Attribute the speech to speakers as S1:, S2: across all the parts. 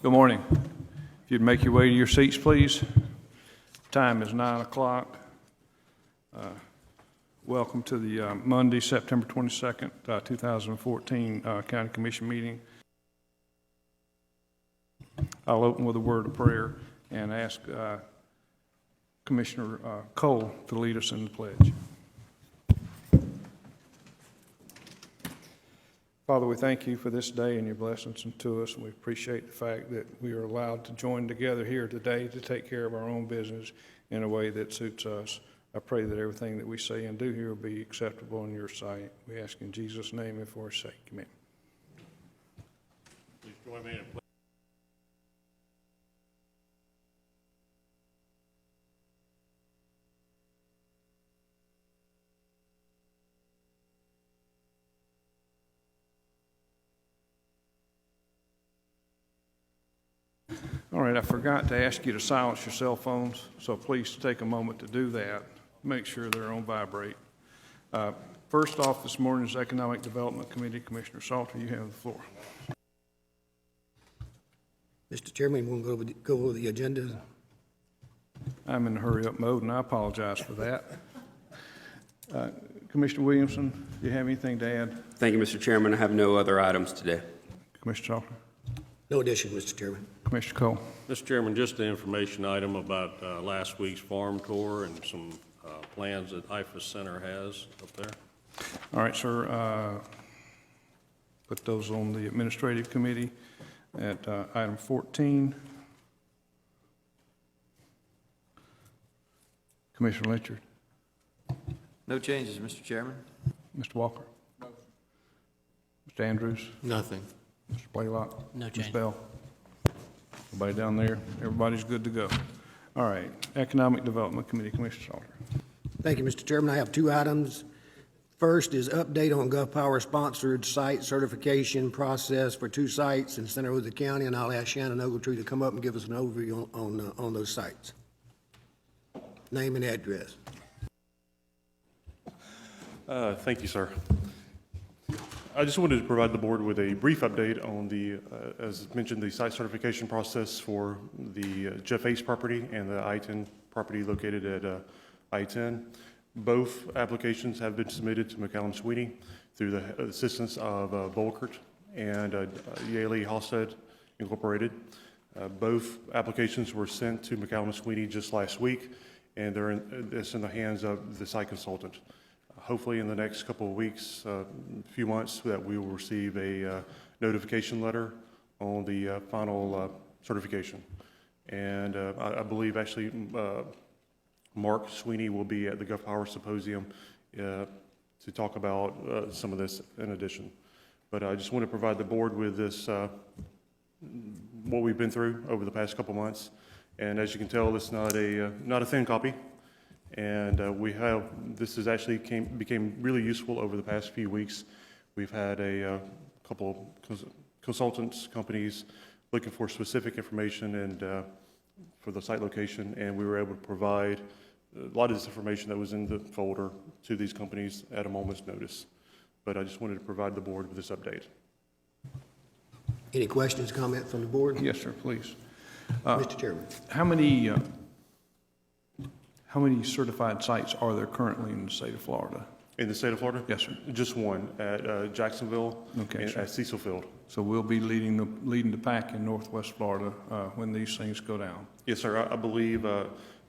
S1: Good morning. If you'd make your way to your seats, please. Time is 9 o'clock. Welcome to the Monday, September 22nd, 2014 County Commission meeting. I'll open with a word of prayer and ask Commissioner Cole to lead us in the pledge. Father, we thank you for this day and your blessings to us, and we appreciate the fact that we are allowed to join together here today to take care of our own business in a way that suits us. I pray that everything that we say and do here will be acceptable in your sight. We ask in Jesus' name and for his sake. Amen.
S2: Please join me in a
S1: All right, I forgot to ask you to silence your cell phones, so please take a moment to do that. Make sure they're on vibrate. First off this morning is Economic Development Committee. Commissioner Salter, you have the floor.
S3: Mr. Chairman, we'll go over the agenda.
S1: I'm in hurry-up mode, and I apologize for that. Commissioner Williamson, do you have anything to add?
S4: Thank you, Mr. Chairman. I have no other items today.
S1: Commissioner Salter?
S3: No addition, Mr. Chairman.
S1: Commissioner Cole?
S2: Mr. Chairman, just an information item about last week's farm tour and some plans that IFAS Center has up there.
S1: All right, sir. Put those on the Administrative Committee at item 14. Commissioner Lynchard?
S5: No changes, Mr. Chairman.
S1: Mr. Walker? No. Mr. Andrews?
S5: Nothing.
S1: Mr. Blaylock?
S5: No
S1: Ms.
S5: change.
S1: Bell? Everybody down there? Everybody's good to go. All right. Economic Development Committee, Commissioner Salter.
S3: Thank you, Mr. Chairman. I have two items. First is update on Gulf Power sponsored site certification process for two sites in Santa Rosa County, and I'll ask Shannon Ogletree to come up and give us an overview on those sites. Name and address.
S6: Thank you, sir. I just wanted to provide the board with a brief update on the, as mentioned, the site certification process for the Jeff Ace property and the I-10 property located at I-10. Both applications have been submitted to McCallum Sweeney through the assistance of Volkert and Yaley Halstead Incorporated. Both applications were sent to McCallum Sweeney just last week, and it's in the hands of the site consultant. Hopefully in the next couple of weeks, few months, that we will receive a notification letter on the final certification. And I believe actually Mark Sweeney will be at the Gulf Power Symposium to talk about some of this in addition. But I just want to provide the board with this, what we've been through over the past couple months. And as you can tell, it's not a thin copy. And this has actually became really useful over the past few weeks. We've had a couple consultants, companies looking for specific information and for the site location, and we were able to provide a lot of this information that was in the folder to these companies at a moment's notice. But I just wanted to provide the board with this update.
S3: Any questions, comments from the board?
S1: Yes, sir, please.
S3: Mr. Chairman.
S1: How many certified sites are there currently in the state of Florida?
S6: In the state of Florida?
S1: Yes, sir.
S6: Just one at Jacksonville and
S1: sure.
S6: at Cecil Field.
S1: So we'll be leading the pack in Northwest Florida when these things go down.
S6: Yes, sir. I believe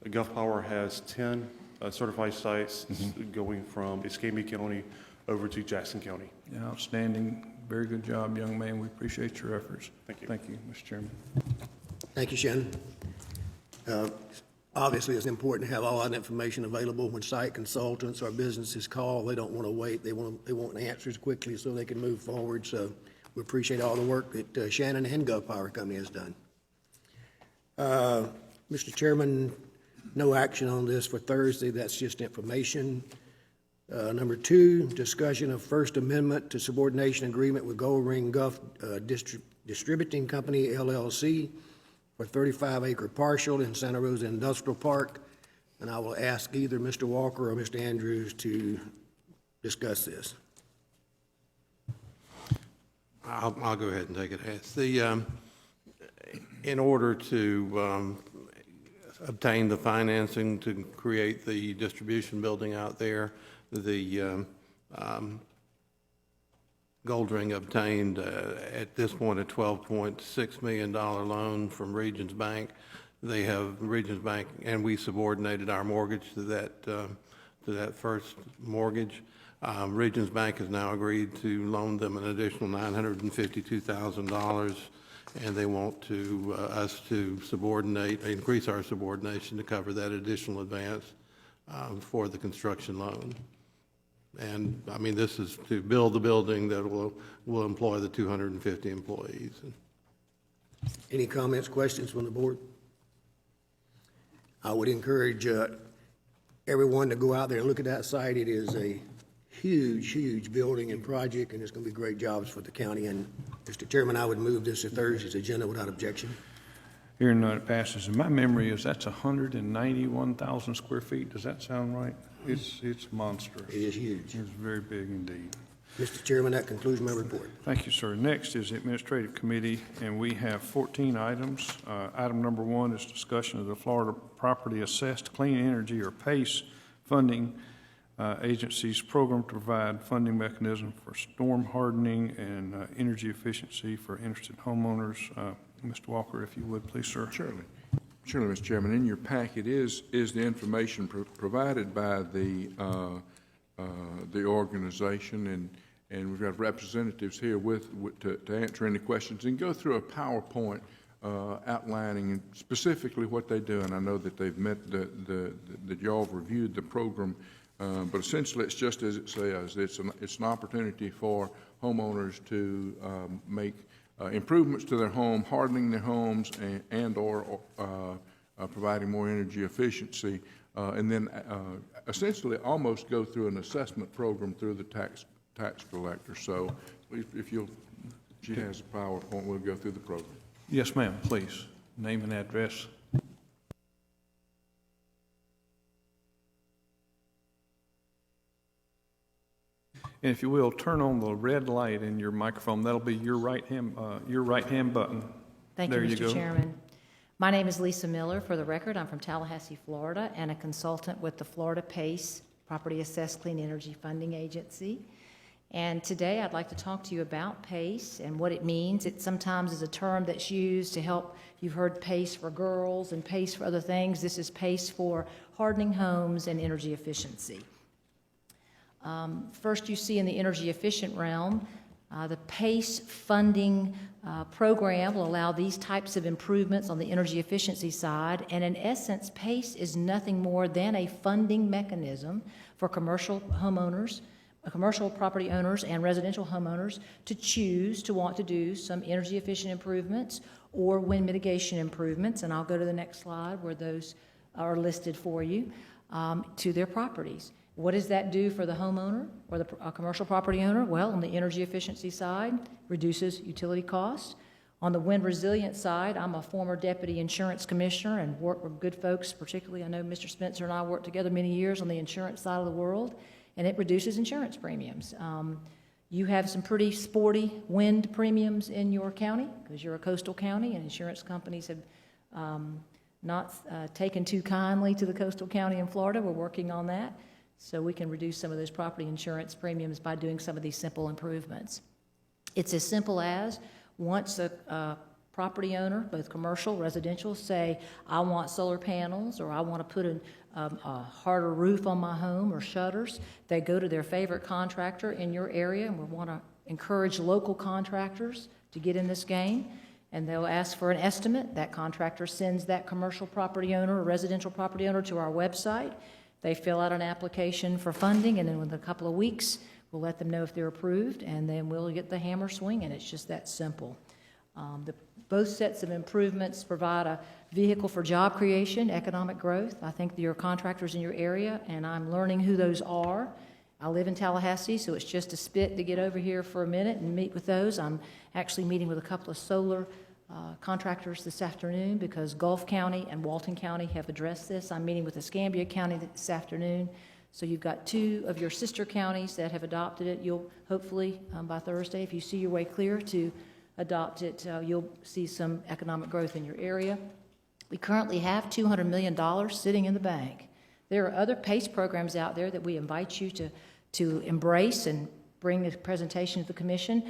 S6: Gulf Power has 10 certified sites going from Escambia County over to Jackson County.
S1: Yeah, outstanding. Very good job, young man. We appreciate your efforts.
S6: Thank you.
S1: Thank you, Mr. Chairman.
S3: Thank you, Shannon. Obviously, it's important to have all that information available when site consultants or businesses call. They don't want to wait. They want answers quickly so they can move forward. So we appreciate all the work that Shannon and Gulf Power Company has done. Mr. Chairman, no action on this for Thursday. That's just information. Number 2, discussion of First Amendment to subordination agreement with Gold Ring Gulf Distributing Company, LLC, for 35-acre partial in Santa Rosa Industrial Park. And I will ask either Mr. Walker or Mr. Andrews to discuss this.
S5: I'll go ahead and take it.
S7: in order to obtain the financing to create the distribution building out there, the Goldring obtained at this point a $12.6 million loan from Regions Bank. They have Regions Bank, and we subordinated our mortgage to that first mortgage. Regions Bank has now agreed to loan them an additional $952,000, and they want us to increase our subordination to cover that additional advance for the construction loan. And I mean, this is to build the building that will employ the 250 employees.
S3: Any comments, questions from the board? I would encourage everyone to go out there and look at that site. It is a huge, huge building and project, and it's going to be great jobs for the county. And, Mr. Chairman, I would move this to Thursday's agenda without objection.
S1: Hearing none, it passes. And my memory is that's 191,000 square feet. Does that sound right? It's monstrous.
S3: It is huge.
S1: It's very big indeed.
S3: Mr. Chairman, that concludes my report.
S1: Thank you, sir. Next is the Administrative Committee, and we have 14 items. Item number 1 is discussion of the Florida Property Assessed Clean Energy, or PACE, funding agency's program to provide funding mechanism for storm hardening and energy efficiency for interested homeowners. Mr. Walker, if you would, please, sir.
S8: Surely, Mr. Chairman. In your packet is the information provided by the organization, and we've got representatives here to answer any questions and go through a PowerPoint outlining specifically what they do. And I know that they've met that y'all have reviewed the program, but essentially it's just as it says. It's an opportunity for homeowners to make improvements to their home, hardening their homes, and/or providing more energy efficiency, and then essentially almost go through an assessment program through the tax collector. So if she has a PowerPoint, we'll go through the program.
S1: Yes, ma'am, please. Name and address. And if you will, turn on the red light in your microphone. That'll be your right hand button.
S9: Thank you, Mr. Chairman. My name is Lisa Miller. For the record, I'm from Tallahassee, Florida, and a consultant with the Florida PACE, Property Assessed Clean Energy Funding Agency. And today I'd like to talk to you about PACE and what it means. It sometimes is a term that's used to help. You've heard PACE for girls and PACE for other things. This is PACE for hardening homes and energy efficiency. First, you see in the energy efficient realm, the PACE funding program will allow these types of improvements on the energy efficiency side. And in essence, PACE is nothing more than a funding mechanism for commercial homeowners, commercial property owners and residential homeowners to choose to want to do some energy efficient improvements or wind mitigation improvements. And I'll go to the next slide where those are listed for you to their properties. What does that do for the homeowner or the commercial property owner? Well, on the energy efficiency side, reduces utility costs. On the wind resilience side, I'm a former deputy insurance commissioner and work with good folks, particularly I know Mr. Spencer and I worked together many years on the insurance side of the world, and it reduces insurance premiums. You have some pretty sporty wind premiums in your county because you're a coastal county, and insurance companies have not taken too kindly to the coastal county in Florida. We're working on that, so we can reduce some of those property insurance premiums by doing some of these simple improvements. It's as simple as once a property owner, both commercial, residential, say, I want solar panels or I want to put a harder roof on my home or shutters, they go to their favorite contractor in your area, and we want to encourage local contractors to get in this game, and they'll ask for an estimate. That contractor sends that commercial property owner or residential property owner to our website. They fill out an application for funding, and then within a couple of weeks, we'll let them know if they're approved, and then we'll get the hammer swinging. It's just that simple. Both sets of improvements provide a vehicle for job creation, economic growth. I think your contractors in your area, and I'm learning who those are. I live in Tallahassee, so it's just a spit to get over here for a minute and meet with those. I'm actually meeting with a couple of solar contractors this afternoon because Gulf County and Walton County have addressed this. I'm meeting with Escambia County this afternoon. So you've got two of your sister counties that have adopted it. You'll hopefully, by Thursday, if you see your way clear, to adopt it, you'll see some economic growth in your area. We currently have $200 million sitting in the bank. There are other PACE programs out there that we invite you to embrace and bring the presentation to the commission.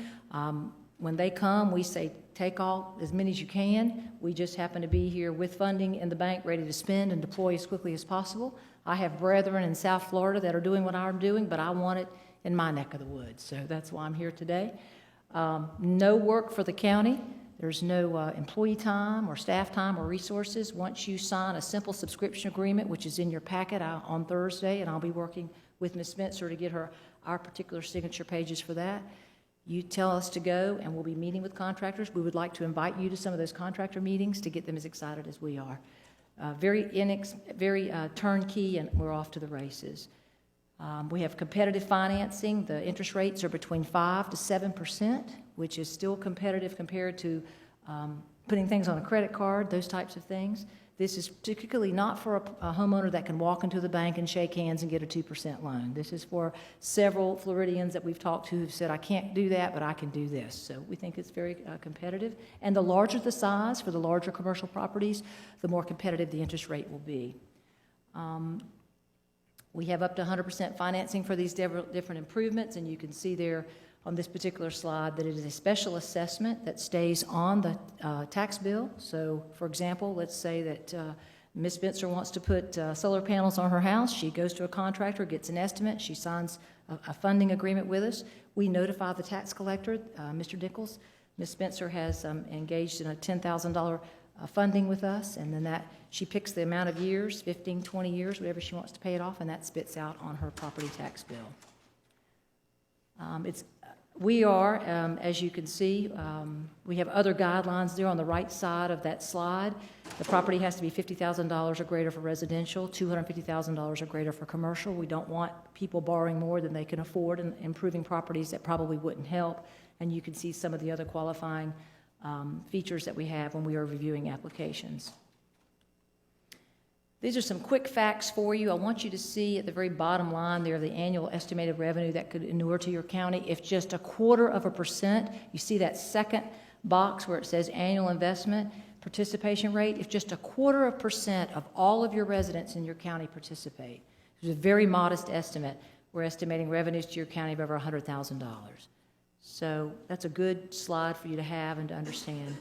S9: When they come, we say, take as many as you can. We just happen to be here with funding in the bank, ready to spend and deploy as quickly as possible. I have brethren in South Florida that are doing what I'm doing, but I want it in my neck of the woods. So that's why I'm here today. No work for the county. There's no employee time or staff time or resources. Once you sign a simple subscription agreement, which is in your packet on Thursday, and I'll be working with Ms. Spencer to get her our particular signature pages for that. You tell us to go, and we'll be meeting with contractors. We would like to invite you to some of those contractor meetings to get them as excited as we are. Very turnkey, and we're off to the races. We have competitive financing. The interest rates are between 5 to 7%, which is still competitive compared to putting things on a credit card, those types of things. This is particularly not for a homeowner that can walk into the bank and shake hands and get a 2% loan. This is for several Floridians that we've talked to who've said, I can't do that, but I can do this. So we think it's very competitive. And the larger the size for the larger commercial properties, the more competitive the interest rate will be. We have up to 100% financing for these different improvements, and you can see there on this particular slide that it is a special assessment that stays on the tax bill. So, for example, let's say that Ms. Spencer wants to put solar panels on her house. She goes to a contractor, gets an estimate, she signs a funding agreement with us. We notify the tax collector, Mr. Nichols. Ms. Spencer has engaged in a $10,000 funding with us, and then she picks the amount of years, 15, 20 years, whatever she wants to pay it off, and that spits out on her property tax bill. As you can see, we have other guidelines there on the right side of that slide. The property has to be $50,000 or greater for residential, $250,000 or greater for commercial. We don't want people borrowing more than they can afford and improving properties that probably wouldn't help. And you can see some of the other qualifying features that we have when we are reviewing applications. These are some quick facts for you. I want you to see at the very bottom line there the annual estimated revenue that could inure to your county. If just 0.25%, you see that second box where it says annual investment participation rate, if just 0.25% of all of your residents in your county participate, it's a very modest estimate. We're estimating revenues to your county of over $100,000. So that's a good slide for you to have and to understand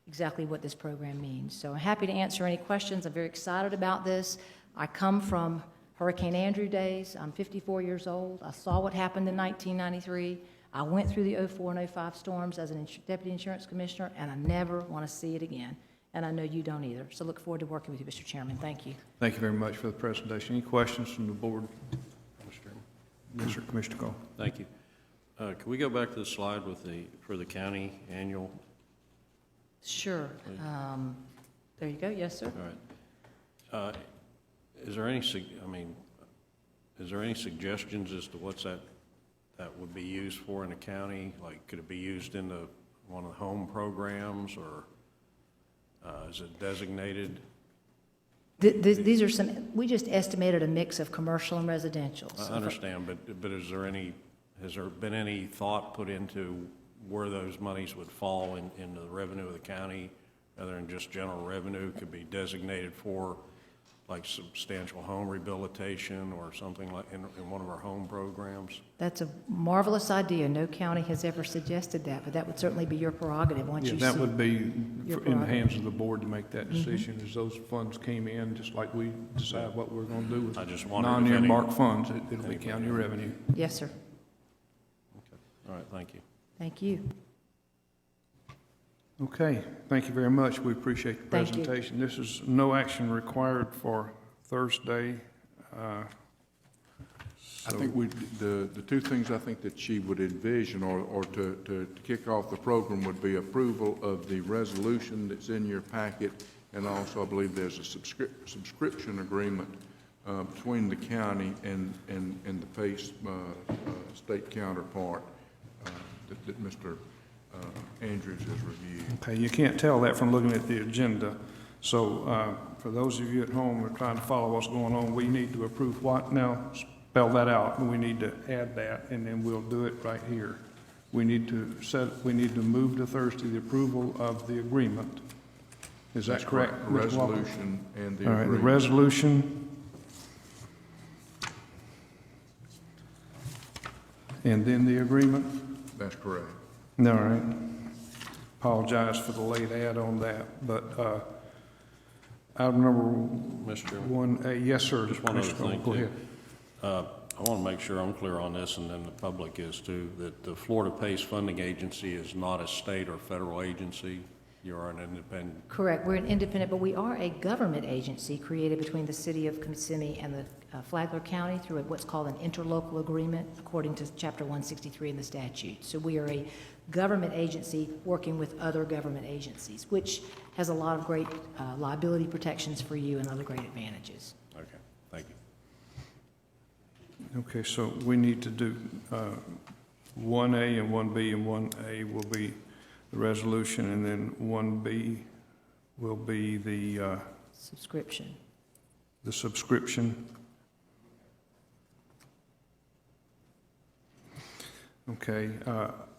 S9: exactly what this program means. So I'm happy to answer any questions. I'm very excited about this. I come from Hurricane Andrew days. I'm 54 years old. I saw what happened in 1993. I went through the 04 and 05 storms as a deputy insurance commissioner, and I never want to see it again. And I know you don't either. So look forward to working with you, Mr. Chairman. Thank you.
S1: Thank you very much for the presentation. Any questions from the board? Yes, sir, Commissioner Cole.
S2: Thank you. Can we go back to the slide for the county annual?
S9: Sure. There you go. Yes, sir.
S2: All right. Is there any suggestions as to what's that would be used for in the county? Like, could it be used in one of the home programs, or is it designated?
S9: These are we just estimated a mix of commercial and residential.
S2: I understand, but has there been any thought put into where those monies would fall into the revenue of the county, rather than just general revenue? Could be designated for like substantial home rehabilitation or something like in one of our home programs?
S9: That's a marvelous idea. No county has ever suggested that, but that would certainly be your prerogative once you see.
S1: That would be in the hands of the board to make that decision. As those funds came in, just like we decide what we're going to do with non-earmarked funds, it'll be county revenue.
S9: Yes, sir.
S2: Okay. All right. Thank you.
S9: Thank you.
S1: Okay, thank you very much. We appreciate the presentation. This is no action required for Thursday.
S8: I think the two things I think that she would envision or to kick off the program would be approval of the resolution that's in your packet, and also I believe there's a subscription agreement between the county and the PACE state counterpart that Mr. Andrews has reviewed.
S1: Okay, you can't tell that from looking at the agenda. So for those of you at home who are trying to follow what's going on, we need to approve what now? Spell that out. We need to add that, and then we'll do it right here. we need to move to Thursday the approval of the agreement. Is that correct?
S8: The
S1: Ms. Walker?
S8: resolution and the
S1: All right, the
S8: agreement.
S1: resolution. And then the agreement?
S8: That's correct.
S1: All right. Apologize for the late ad on that, but, item number
S2: Mr. Chairman,
S1: 1A, yes, sir.
S2: just one other
S1: Commissioner Cole,
S2: thing,
S1: go
S2: too.
S1: ahead.
S2: I want to make sure I'm clear on this, and then the public is too, that the Florida PACE Funding Agency is not a state or federal agency. You are an independent.
S9: Correct. We're an independent, but we are a government agency created between the city of Kissimmee and the Flagler County through what's called an interlocal agreement according to Chapter 163 in the statute. So we are a government agency working with other government agencies, which has a lot of great liability protections for you and other great advantages.
S2: Okay, thank you.
S1: Okay, so we need to do 1A and 1B, and 1A will be the resolution, and then 1B will be the
S9: Subscription.
S1: subscription. Okay,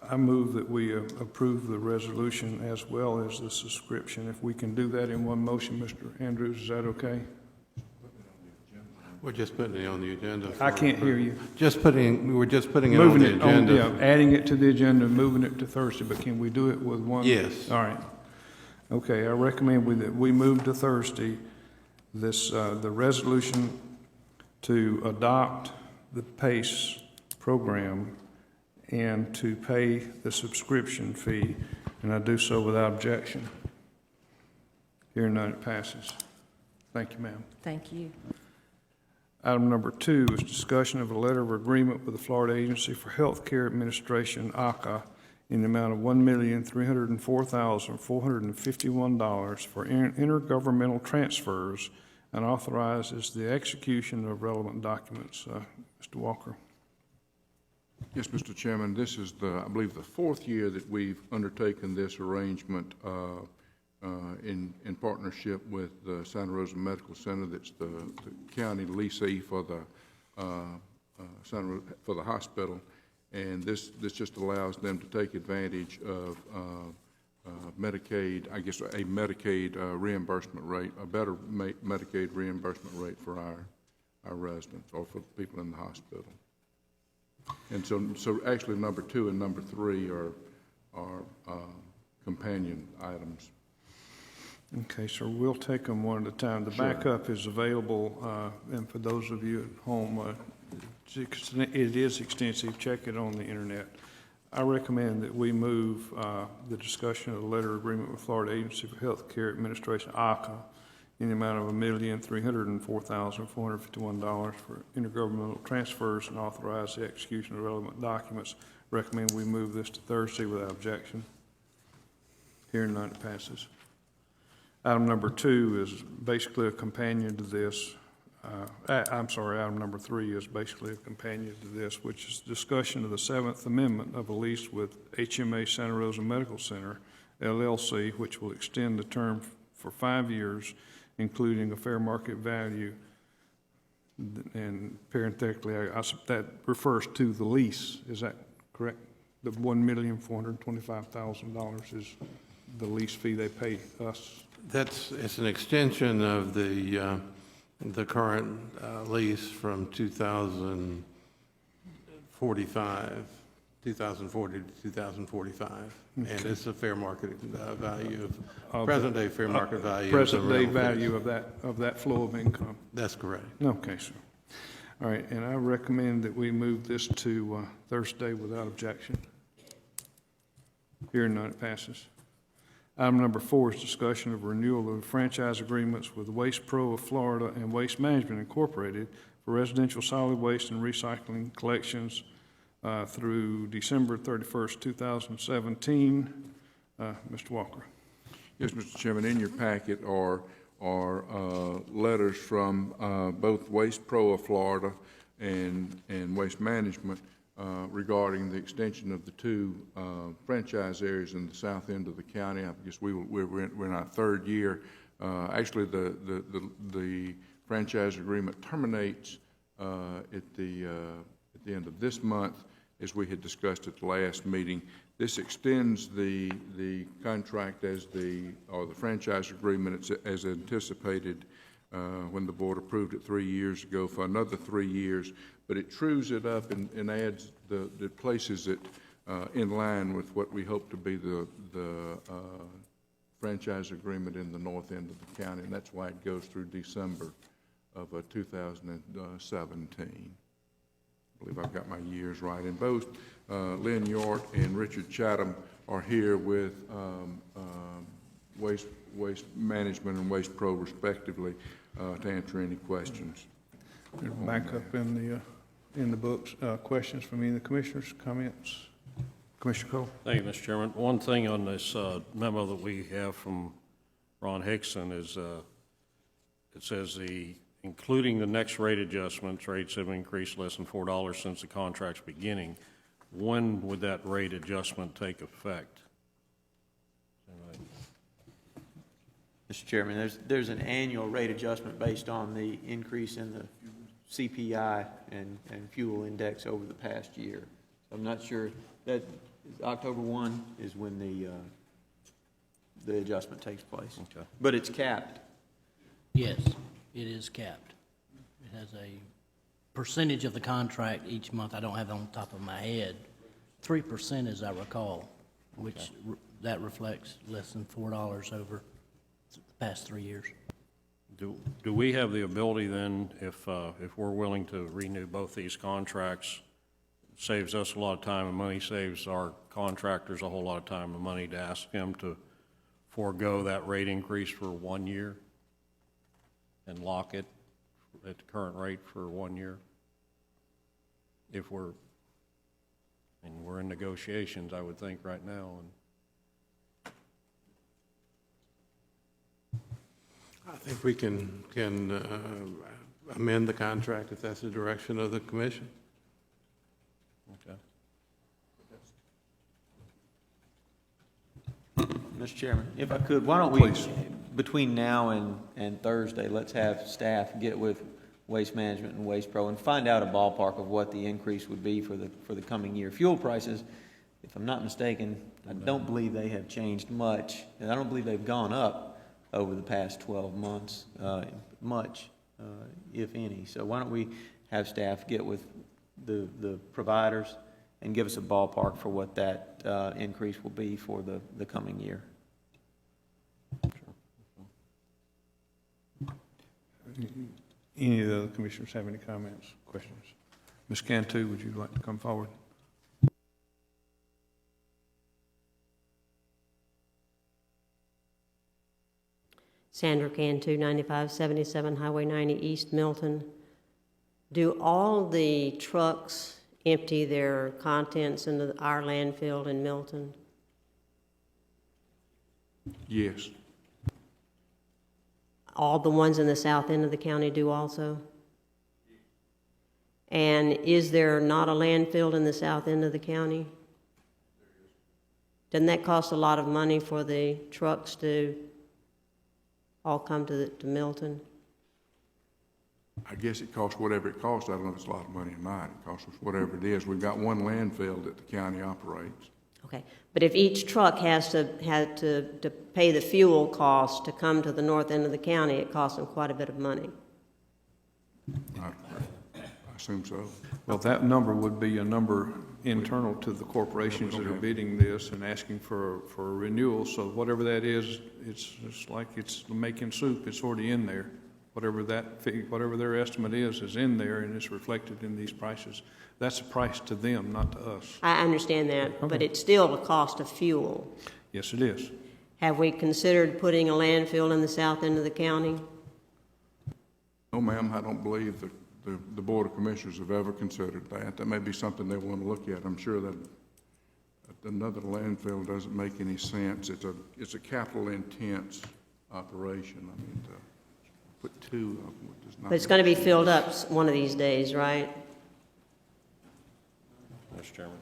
S1: I move that we approve the resolution as well as the subscription. If we can do that in one motion, Mr. Andrews, is that okay?
S7: We're just putting it on the agenda.
S1: I can't hear you.
S7: We're just putting it on
S1: Moving
S7: the
S1: it on,
S7: agenda.
S1: yeah, adding it to the agenda, moving it to Thursday, but can we do it with one?
S7: Yes.
S1: All right. Okay, I recommend that we move to Thursday this, the resolution to adopt the PACE program and to pay the subscription fee, and I do so without objection. Hearing none, it passes. Thank you, ma'am.
S9: Thank you.
S1: Item number 2 is discussion of a letter of agreement with the Florida Agency for Healthcare Administration, ACA, in the amount of $1,304,451 for intergovernmental transfers, and authorizes the execution of relevant documents. Mr. Walker.
S8: Yes, Mr. Chairman, this is I believe, the 4th year that we've undertaken this arrangement in partnership with the Santa Rosa Medical Center. That's the county leasee for the hospital, and this just allows them to take advantage of Medicaid, I guess a Medicaid reimbursement rate, a better Medicaid reimbursement rate for our residents or for people in the hospital. And so actually number 2 and number 3 are companion items.
S1: Okay, so we'll take them one at a time. The backup is available, and for those of you at home, it is extensive. Check it on the internet. I recommend that we move the discussion of the letter agreement with Florida Agency for Healthcare Administration, ACA, in the amount of $1,304,451 for intergovernmental transfers, and authorize the execution of relevant documents. Recommend we move this to Thursday without objection. Hearing none, it passes. Item number 2 is basically a companion to this. Item number 3 is basically a companion to this, which is discussion of the 7th Amendment of a lease with HMA Santa Rosa Medical Center, LLC, which will extend the term for 5 years, including a fair market value. And parenthetically, that refers to the lease. Is that correct? The $1,425,000 is the lease fee they pay us.
S7: It's an extension of the current lease from 2040 to 2045, and it's a fair market value of present-day fair market value.
S1: Present-day value of that flow of income.
S7: That's correct.
S1: Okay, sir. All right, and I recommend that we move this to Thursday without objection. Hearing none, it passes. Item number 4 is discussion of renewal of franchise agreements with Waste Pro of Florida and Waste Management Incorporated for residential solid waste and recycling collections through December 31st, 2017. Mr. Walker.
S8: Yes, Mr. Chairman, in your packet are letters from both Waste Pro of Florida and Waste Management regarding the extension of the 2 franchise areas in the south end of the county. I guess we're in our 3rd year. Actually, the franchise agreement terminates at the end of this month, as we had discussed at the last meeting. This extends the contract or the franchise agreement as anticipated when the board approved it 3 years ago for another 3 years, but it trues it up and adds places it in line with what we hope to be the franchise agreement in the north end of the county, and that's why it goes through December of 2017. I believe I've got my years right. And both Lynn York and Richard Chatham are here with Waste Management and Waste Pro respectively to answer any questions.
S1: Back up in the books, questions from any of the commissioners, comments? Commissioner Cole?
S2: Thank you, Mr. Chairman. One thing on this memo that we have from Ron Hickson is it says including the next rate adjustments, rates have increased less than $4 since the contract's beginning. When would that rate adjustment take effect?
S5: Mr. Chairman, there's an annual rate adjustment based on the increase in the CPI and fuel index over the past year. I'm not sure that October 1 is when the adjustment takes place.
S2: Okay.
S5: But it's capped.
S10: Yes, it is capped. It has a percentage of the contract each month. I don't have it on the top of my head. 3%, as I recall, which that reflects less than $4 over the past 3 years.
S2: Do we have the ability then, if we're willing to renew both these contracts, saves us a lot of time and money, saves our contractors a whole lot of time and money, to ask them to forego that rate increase for 1 year and lock it at the current rate for 1 year? If we're in negotiations, I would think right now.
S7: I think we can amend the contract if that's the direction of the commission.
S2: Okay.
S5: Mr. Chairman, if I could, why don't we, between now and Thursday, let's have staff get with Waste Management and Waste Pro and find out a ballpark of what the increase would be for the coming year. Fuel prices, if I'm not mistaken, I don't believe they have changed much, and I don't believe they've gone up over the past 12 months, much, if any. So why don't we have staff get with the providers and give us a ballpark for what that increase will be for the coming year.
S1: Any of the other commissioners have any comments, questions? Ms. Cantu, would you like to come forward?
S11: Sandra Cantu, 9577 Highway 90 East, Milton. Do all the trucks empty their contents into our landfill in Milton?
S8: Yes.
S11: All the ones in the south end of the county do also? And is there not a landfill in the south end of the county? Doesn't that cost a lot of money for the trucks to all come to Milton?
S8: I guess it costs whatever it costs. I don't know if it's a lot of money or not. It costs us whatever it is. We've got one landfill that the county operates.
S11: Okay, but if each truck had to pay the fuel cost to come to the north end of the county, it costs them quite a bit of money.
S8: I assume so.
S1: Well, that number would be a number internal to the corporations that are bidding this and asking for a renewal. So whatever that is, it's like it's making soup. It's already in there. Whatever their estimate is in there, and it's reflected in these prices. That's a price to them, not to us.
S11: I understand that, but it's still the cost of fuel.
S1: Yes, it is.
S11: Have we considered putting a landfill in the south end of the county?
S8: No, ma'am, I don't believe that the Board of Commissioners have ever considered that. That may be something they want to look at. I'm sure that another landfill doesn't make any sense. It's a capital intense operation. I mean, to put two of them does not.
S11: But it's going to be filled up one of these days, right?
S2: Mr. Chairman.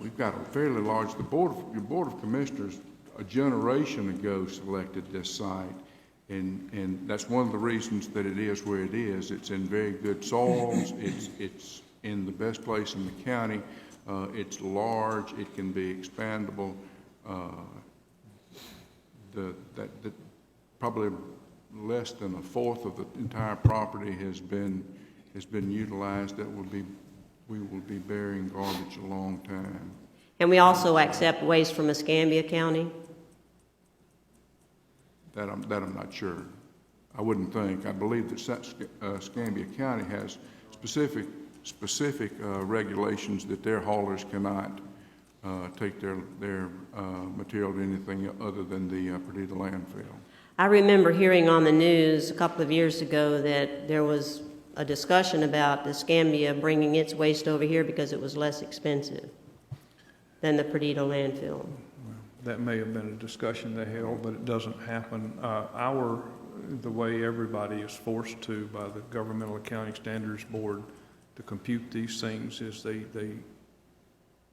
S8: We've got a fairly large, your Board of Commissioners a generation ago selected this site, and that's one of the reasons that it is where it is. It's in very good soils. It's in the best place in the county. It's large, it can be expandable. Probably less than a fourth of the entire property has been utilized. We will be burying garbage a long time.
S11: And we also accept waste from Escambia County?
S8: That I'm not sure. I wouldn't think. I believe that Escambia County has specific regulations that their haulers cannot take their material to anything other than the Perdita landfill.
S11: I remember hearing on the news a couple of years ago that there was a discussion about Escambia bringing its waste over here because it was less expensive than the Perdita landfill.
S1: That may have been a discussion they held, but it doesn't happen. The way everybody is forced to by the Governmental Accounting Standards Board to compute these things is they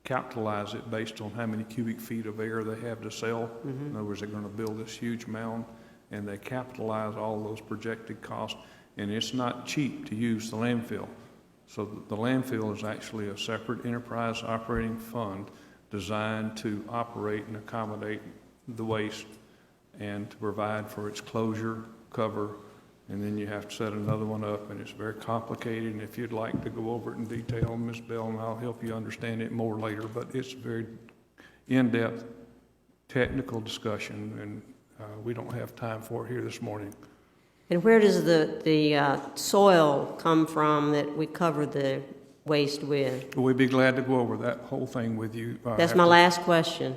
S1: capitalize it based on how many cubic feet of air they have to sell. In other words, they're going to build this huge mound, and they capitalize all those projected costs, and it's not cheap to use the landfill. So the landfill is actually a separate enterprise operating fund designed to operate and accommodate the waste and to provide for its closure, cover, and then you have to set another one up, and it's very complicated. And if you'd like to go over it in detail, Ms. Bell, and I'll help you understand it more later, but it's a very in-depth technical discussion, and we don't have time for it here this morning.
S11: And where does the soil come from that we cover the waste with?
S1: We'd be glad to go over that whole thing with you.
S11: That's my last question.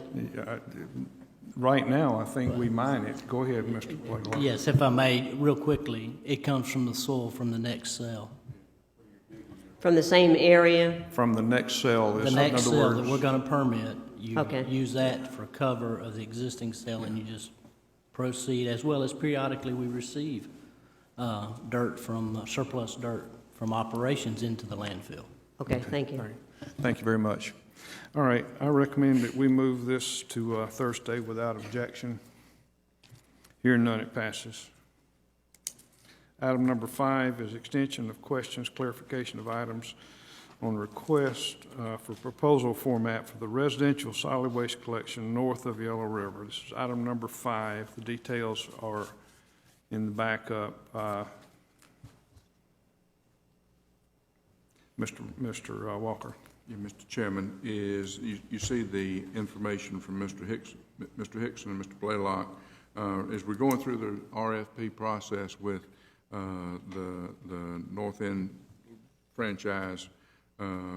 S1: Right now, I think we mine it. Go ahead, Mr. Blake.
S10: Yes, if I may, real quickly, it comes from the soil from the next cell.
S11: From the same area?
S1: From the next cell.
S10: The next cell that we're going to permit, you
S11: Okay.
S10: use that for cover of the existing cell, and you just proceed, as well as periodically we receive dirt from, surplus dirt from operations into the landfill.
S11: Okay, thank you.
S1: All right. Thank you very much. All right, I recommend that we move this to Thursday without objection. Hearing none, it passes. Item number 5 is extension of questions, clarification of items on request for proposal format for the residential solid waste collection north of Yellow River. This is item number 5. The details are in the backup. Mr. Walker.
S8: Yeah, Mr. Chairman, you see the information from Mr. Hickson and Mr. Blaylock. As we're going through the RFP process with the North End franchise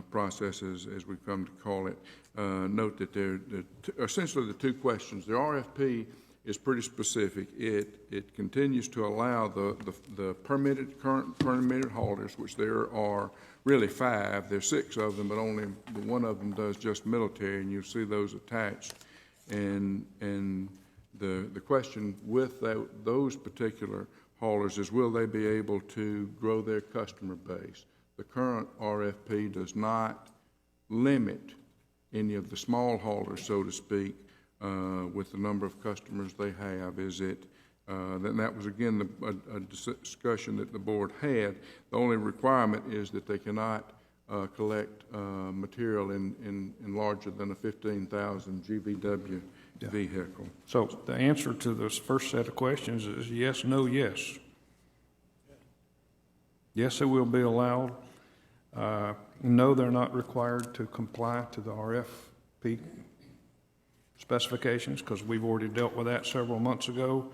S8: processes, as we've come to call it, note that essentially the two questions. The RFP is pretty specific. It continues to allow the current permitted haulers, which there are really 5. There's 6 of them, but only one of them does just military, and you'll see those attached. And the question with those particular haulers is, will they be able to grow their customer base? The current RFP does not limit any of the small haulers, so to speak, with the number of customers they have. That was, again, a discussion that the board had. The only requirement is that they cannot collect material in larger than a 15,000 GVW vehicle.
S1: So the answer to this first set of questions is yes, no, yes. Yes, it will be allowed. No, they're not required to comply to the RFP specifications because we've already dealt with that several months ago.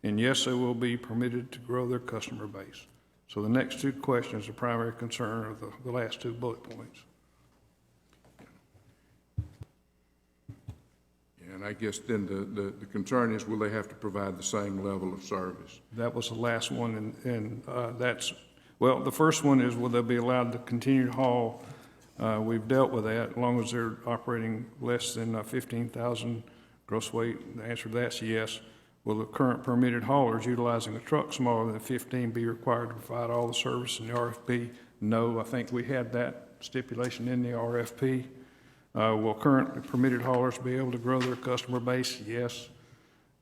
S1: And yes, they will be permitted to grow their customer base. So the next 2 questions are primary concern of the last 2 bullet points.
S8: And I guess then the concern is, will they have to provide the same level of service?
S1: That was the last one, and that's, well, the first one is, will they be allowed to continue to haul? We've dealt with that, as long as they're operating less than 15,000 gross weight. The answer to that's yes. Will the current permitted haulers utilizing a truck smaller than 15 be required to provide all the service in the RFP? No, I think we had that stipulation in the RFP. Will currently permitted haulers be able to grow their customer base? Yes,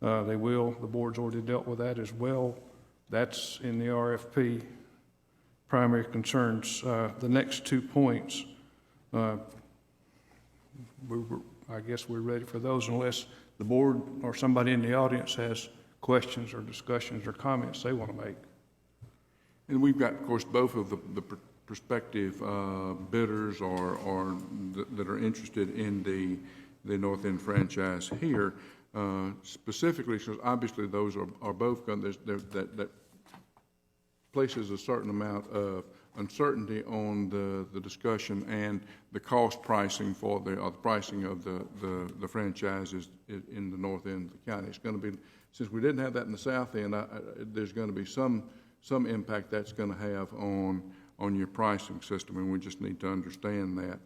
S1: they will. The board's already dealt with that as well. That's in the RFP. Primary concerns. The next 2 points, I guess we're ready for those unless the board or somebody in the audience has questions or discussions or comments they want to make.
S8: And we've got, of course, both of the prospective bidders or that are interested in the North End franchise here, specifically, because obviously those are both going, that places a certain amount of uncertainty on the discussion and the cost pricing for the pricing of the franchises in the north end of the county. It's going to be, since we didn't have that in the south end, there's going to be some impact that's going to have on your pricing system, and we just need to understand that.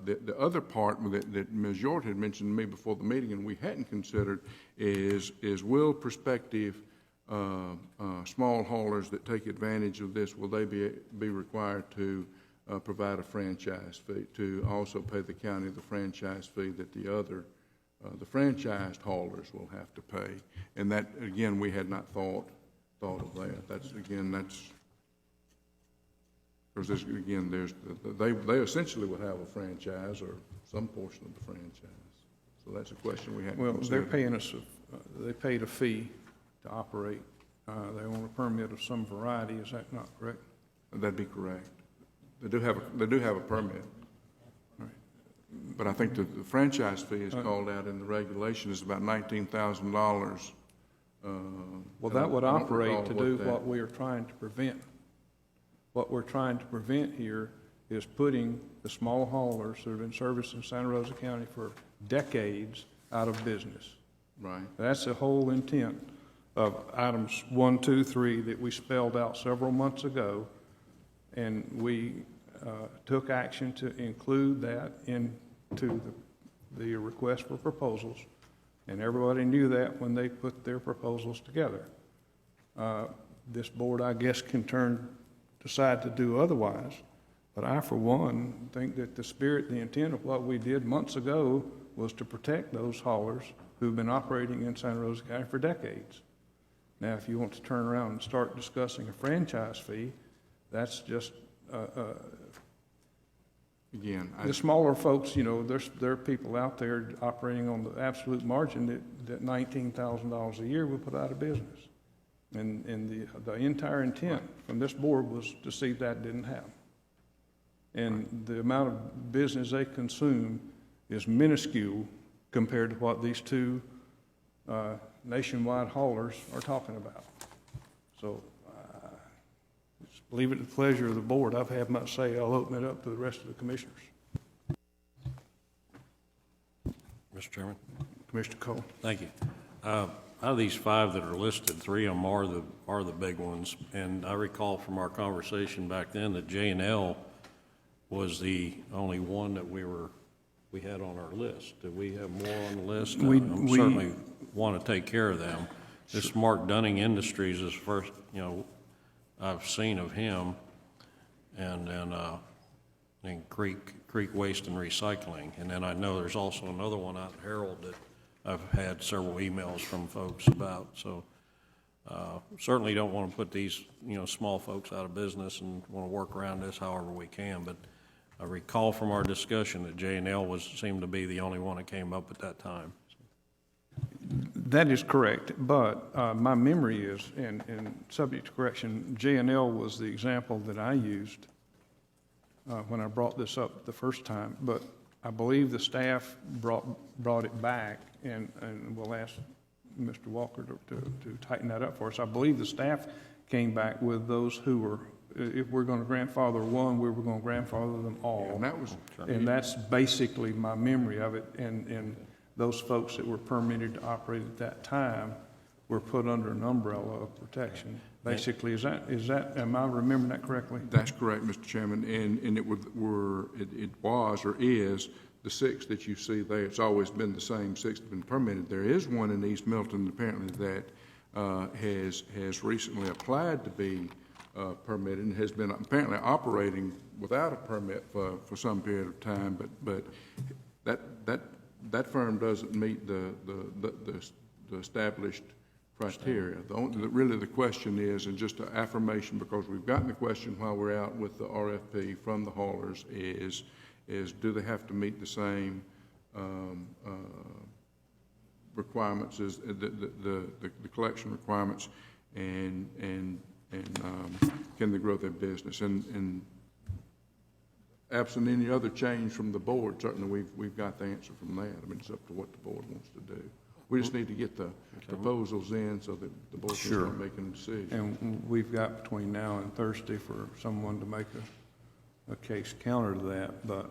S8: The other part that Ms. York had mentioned to me before the meeting and we hadn't considered is will prospective small haulers that take advantage of this, will they be required to provide a franchise fee, to also pay the county the franchise fee that the franchised haulers will have to pay? And that, again, we had not thought of that. That's because they essentially would have a franchise or some portion of the franchise. So that's a question we hadn't considered.
S1: They're paying us, they paid a fee to operate. They own a permit of some variety. Is that not correct?
S8: That'd be correct. They do have a permit.
S1: Right.
S8: But I think the franchise fee is called out in the regulation is about $19,000.
S1: Well, that would operate to do what we are trying to prevent. What we're trying to prevent here is putting the small haulers that have been servicing Santa Rosa County for decades out of business.
S8: Right.
S1: That's the whole intent of items 1, 2, 3 that we spelled out several months ago, and we took action to include that into the request for proposals, and everybody knew that when they put their proposals together. This board, I guess, can decide to do otherwise, but I, for one, think that the spirit, the intent of what we did months ago was to protect those haulers who've been operating in Santa Rosa County for decades. Now, if you want to turn around and start discussing a franchise fee, that's just,
S8: again,
S1: the smaller folks, you know, there are people out there operating on the absolute margin that $19,000 a year will put out of business. And the entire intent from this board was to see that didn't happen. And the amount of business they consume is minuscule compared to what these two nationwide haulers are talking about. So just leave it to the pleasure of the board. I've had much say. I'll open it up to the rest of the commissioners.
S2: Mr. Chairman?
S1: Commissioner Cole.
S2: Thank you. Out of these 5 that are listed, 3 of them are the big ones. And I recall from our conversation back then that J&L was the only one that we had on our list. Do we have more on the list?
S1: We
S2: certainly want to take care of them. This Mark Dunning Industries is first, I've seen of him, and Creek Waste and Recycling. And then I know there's also another one out in Herald that I've had several emails from folks about. So certainly don't want to put these, small folks out of business and want to work around this however we can. But I recall from our discussion that J&L seemed to be the only one that came up at that time.
S1: That is correct, but my memory is, and subject to correction, J&L was the example that I used when I brought this up the first time, but I believe the staff brought it back, and we'll ask Mr. Walker to tighten that up for us. I believe the staff came back with those who were, if we're going to grandfather one, we were going to grandfather them all. And that's basically my memory of it, and those folks that were permitted to operate at that time were put under an umbrella of protection. Basically, is that, am I remembering that correctly?
S8: That's correct, Mr. Chairman, and it was or is the 6 that you see there. It's always been the same 6 that have been permitted. There is one in East Milton, apparently, that has recently applied to be permitted and has been apparently operating without a permit for some period of time, but that firm doesn't meet the established criteria. Really the question is, and just an affirmation, because we've gotten the question while we're out with the RFP from the haulers, is is do they have to meet the same requirements as the collection requirements, and can they grow their business? And absent any other change from the board, certainly we've got the answer from that. I mean, it's up to what the board wants to do. We just need to get the proposals in so that the board can start making a decision.
S1: And we've got between now and Thursday for someone to make a case counter to that, but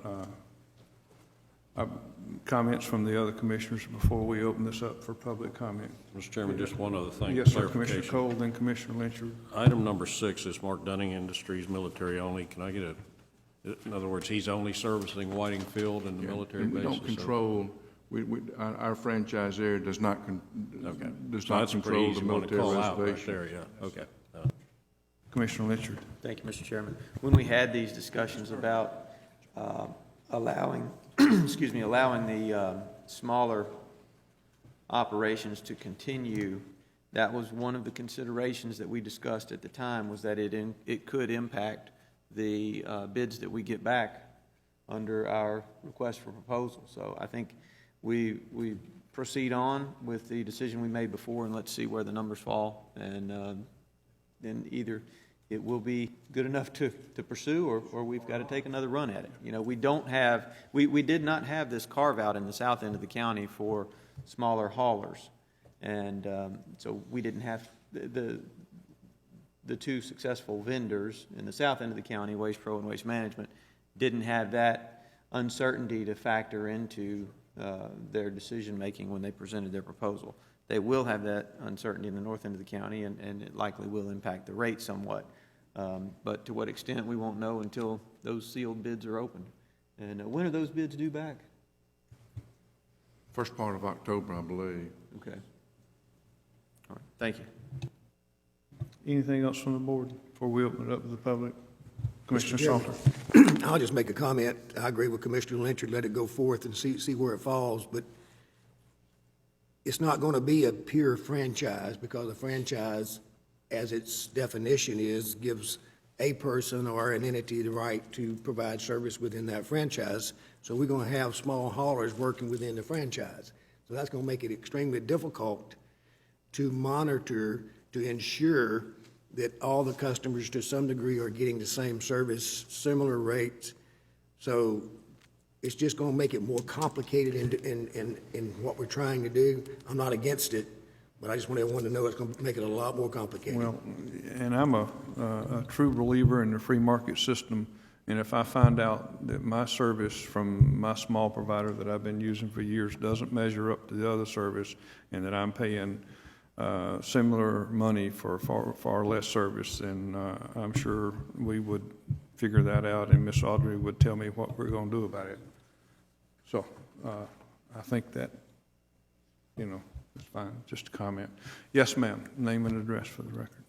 S1: comments from the other commissioners before we open this up for public comment.
S2: Mr. Chairman, just one other thing.
S1: Yes, sir.
S2: clarification.
S1: Commissioner Cole, then Commissioner Lynch.
S2: Item number 6 is Mark Dunning Industries, military only. Can I get in other words, he's only servicing Whiting Field and the military
S8: And we
S2: bases?
S8: don't control, our franchise area does not does not
S2: That's a pretty
S8: control the
S2: easy one to
S8: military
S2: call out right
S8: reservation.
S2: there, yeah, okay.
S1: Commissioner Lynch.
S5: Thank you, Mr. Chairman. When we had these discussions about allowing, excuse me, allowing the smaller operations to continue, that was one of the considerations that we discussed at the time, was that it could impact the bids that we get back under our request for proposal. So I think we proceed on with the decision we made before, and let's see where the numbers fall, and then either it will be good enough to pursue, or we've got to take another run at it. You know, we did not have this carve out in the south end of the county for smaller haulers, and so we didn't have the two successful vendors in the south end of the county, Waste Pro and Waste Management, didn't have that uncertainty to factor into their decision-making when they presented their proposal. They will have that uncertainty in the north end of the county, and it likely will impact the rate somewhat. But to what extent, we won't know until those sealed bids are opened. And when are those bids due back?
S8: First part of October, I believe.
S5: Okay. All right, thank you.
S1: Anything else from the board before we open it up to the public? Commissioner Salter.
S3: I'll just make a comment. I agree with Commissioner Lynch, let it go forth and see where it falls, but it's not going to be a pure franchise, because a franchise, as its definition is, gives a person or an entity the right to provide service within that franchise. So we're going to have small haulers working within the franchise. So that's going to make it extremely difficult to monitor, to ensure that all the customers to some degree are getting the same service, similar rates. So it's just going to make it more complicated in what we're trying to do. I'm not against it, but I just want everyone to know it's going to make it a lot more complicated.
S1: Well, and I'm a true believer in the free market system, and if I find out that my service from my small provider that I've been using for years doesn't measure up to the other service, and that I'm paying similar money for far less service, then I'm sure we would figure that out, and Ms. Audrey would tell me what we're going to do about it. So I think that, it's fine, just a comment. Yes, ma'am, name and address for the record.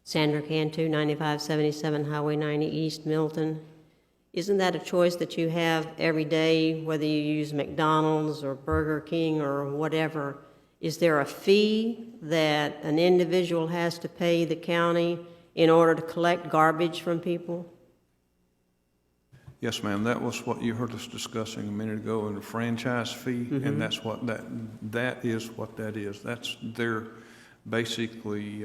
S11: Sandra Cantu, 9577 Highway 90 East, Milton. Isn't that a choice that you have every day, whether you use McDonald's or Burger King or whatever? Is there a fee that an individual has to pay the county in order to collect garbage from people?
S1: Yes, ma'am, that was what you heard us discussing a minute ago, in the franchise fee, and that's what that is what that is. They're basically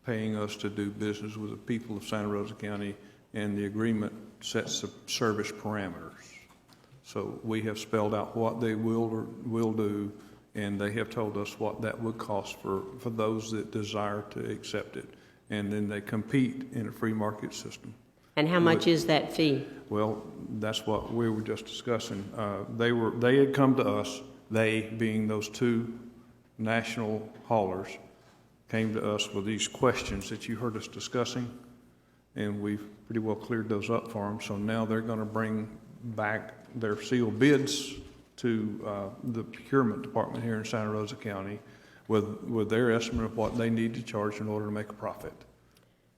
S1: paying us to do business with the people of Santa Rosa County, and the agreement sets the service parameters. So we have spelled out what they will do, and they have told us what that would cost for those that desire to accept it. And then they compete in a free market system.
S11: And how much is that fee?
S1: Well, that's what we were just discussing. They had come to us, they being those two national haulers, came to us with these questions that you heard us discussing, and we've pretty well cleared those up for them. So now they're going to bring back their sealed bids to the procurement department here in Santa Rosa County with their estimate of what they need to charge in order to make a profit.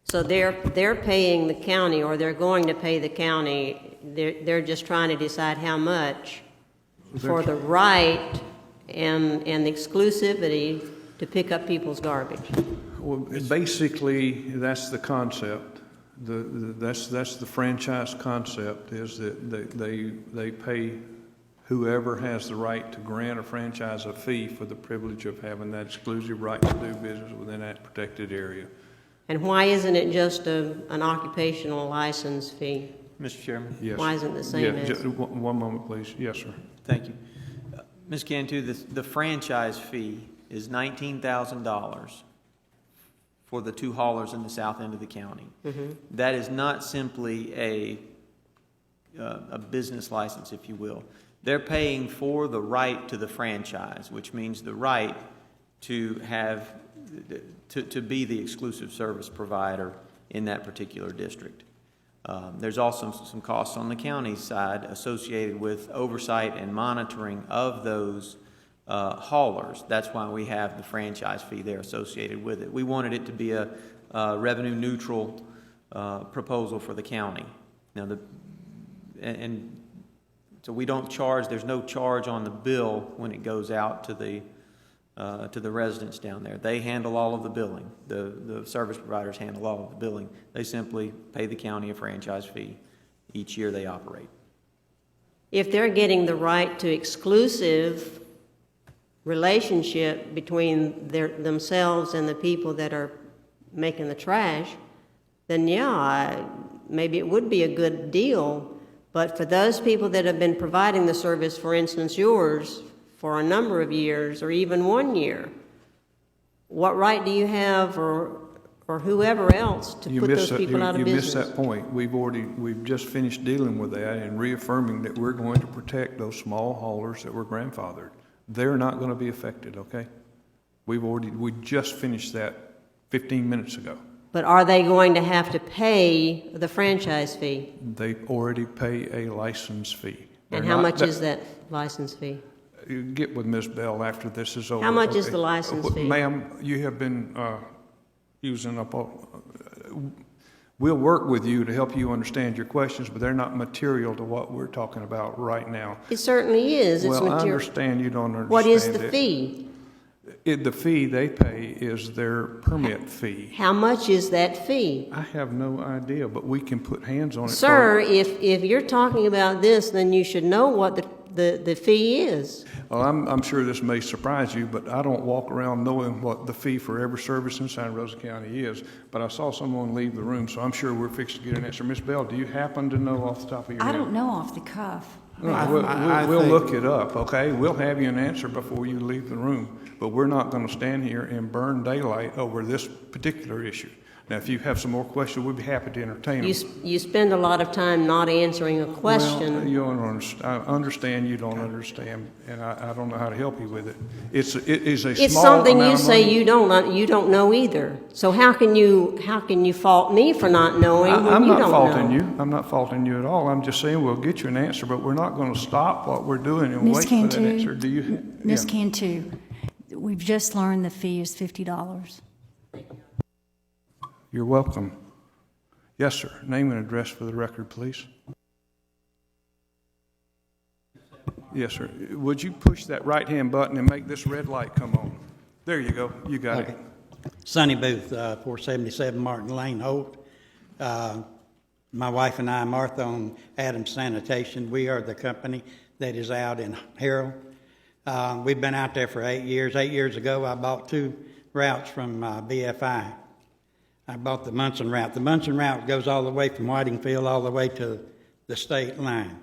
S11: So they're paying the county, or they're going to pay the county. They're just trying to decide how much for the right and the exclusivity to pick up people's garbage.
S1: Well, basically, that's the concept. That's the franchise concept, is that they pay whoever has the right to grant a franchise a fee for the privilege of having that exclusive right to do business within that protected area.
S11: And why isn't it just an occupational license fee?
S5: Mr. Chairman?
S1: Yes.
S11: Why isn't it the same
S1: Yeah,
S11: as?
S1: one moment, please. Yes, sir.
S5: Thank you. Ms. Cantu, the franchise fee is $19,000 for the two haulers in the south end of the county. That is not simply a business license, if you will. They're paying for the right to the franchise, which means the right to have, to be the exclusive service provider in that particular district. There's also some costs on the county side associated with oversight and monitoring of those haulers. That's why we have the franchise fee there associated with it. We wanted it to be a revenue neutral proposal for the county. Now, so we don't charge, there's no charge on the bill when it goes out to the residents down there. They handle all of the billing. The service providers handle all of the billing. They simply pay the county a franchise fee each year they operate.
S11: If they're getting the right to exclusive relationship between themselves and the people that are making the trash, then yeah, maybe it would be a good deal. But for those people that have been providing the service, for instance yours, for a number of years or even 1 year, what right do you have, or whoever else, to put those people out of business?
S1: You missed that point. We've just finished dealing with that and reaffirming that we're going to protect those small haulers that were grandfathered. They're not going to be affected, okay? We just finished that 15 minutes ago.
S11: But are they going to have to pay the franchise fee?
S1: They already pay a license fee.
S11: And how much is that license fee?
S1: You get with Ms. Bell after this is over.
S11: How much is the license fee?
S1: Ma'am, you have been using up all... We'll work with you to help you understand your questions, but they're not material to what we're talking about right now.
S11: It certainly is. It's
S1: Well, I
S11: material.
S1: understand you don't understand
S11: What is the
S1: it.
S11: fee?
S1: The fee they pay is their permit fee.
S11: How much is that fee?
S1: I have no idea, but we can put hands on it.
S11: Sir, if you're talking about this, then you should know what the fee is.
S1: Well, I'm sure this may surprise you, but I don't walk around knowing what the fee for every service in Santa Rosa County is. But I saw someone leave the room, so I'm sure we're fixing to get an answer. Ms. Bell, do you happen to know off the top of your head?
S12: I don't know off the cuff.
S1: We'll look it up, okay? We'll have you an answer before you leave the room. But we're not going to stand here and burn daylight over this particular issue. Now, if you have some more questions, we'd be happy to entertain them.
S11: You spend a lot of time not answering a question.
S1: Well, you don't understand. I understand you don't understand, and I don't know how to help you with it. It is a small
S11: It's something
S1: amount
S11: you
S1: of
S11: say
S1: money.
S11: you don't know either. So how can you fault me for not knowing when
S1: I'm
S11: you
S1: not
S11: don't
S1: faulting
S11: know?
S1: you. I'm not faulting you at all. I'm just saying we'll get you an answer, but we're not going to stop what we're doing and
S12: Ms.
S1: wait for that
S12: Cantu,
S1: answer. Do you?
S12: Ms.
S1: Yeah.
S12: Cantu, we've just learned the fee is $50.
S1: You're welcome. Yes, sir. Name and address for the record, please. Yes, sir. Would you push that right-hand button and make this red light come on? There you go. You got it.
S13: Sonny Booth, 477 Martin Lane, Holt. My wife and I, Martha, on Adams Sanitation, we are the company that is out in Harold. We've been out there for 8 years. 8 years ago, I bought 2 routes from BFI. I bought the Munson route. The Munson route goes all the way from Whitingfield all the way to the state line,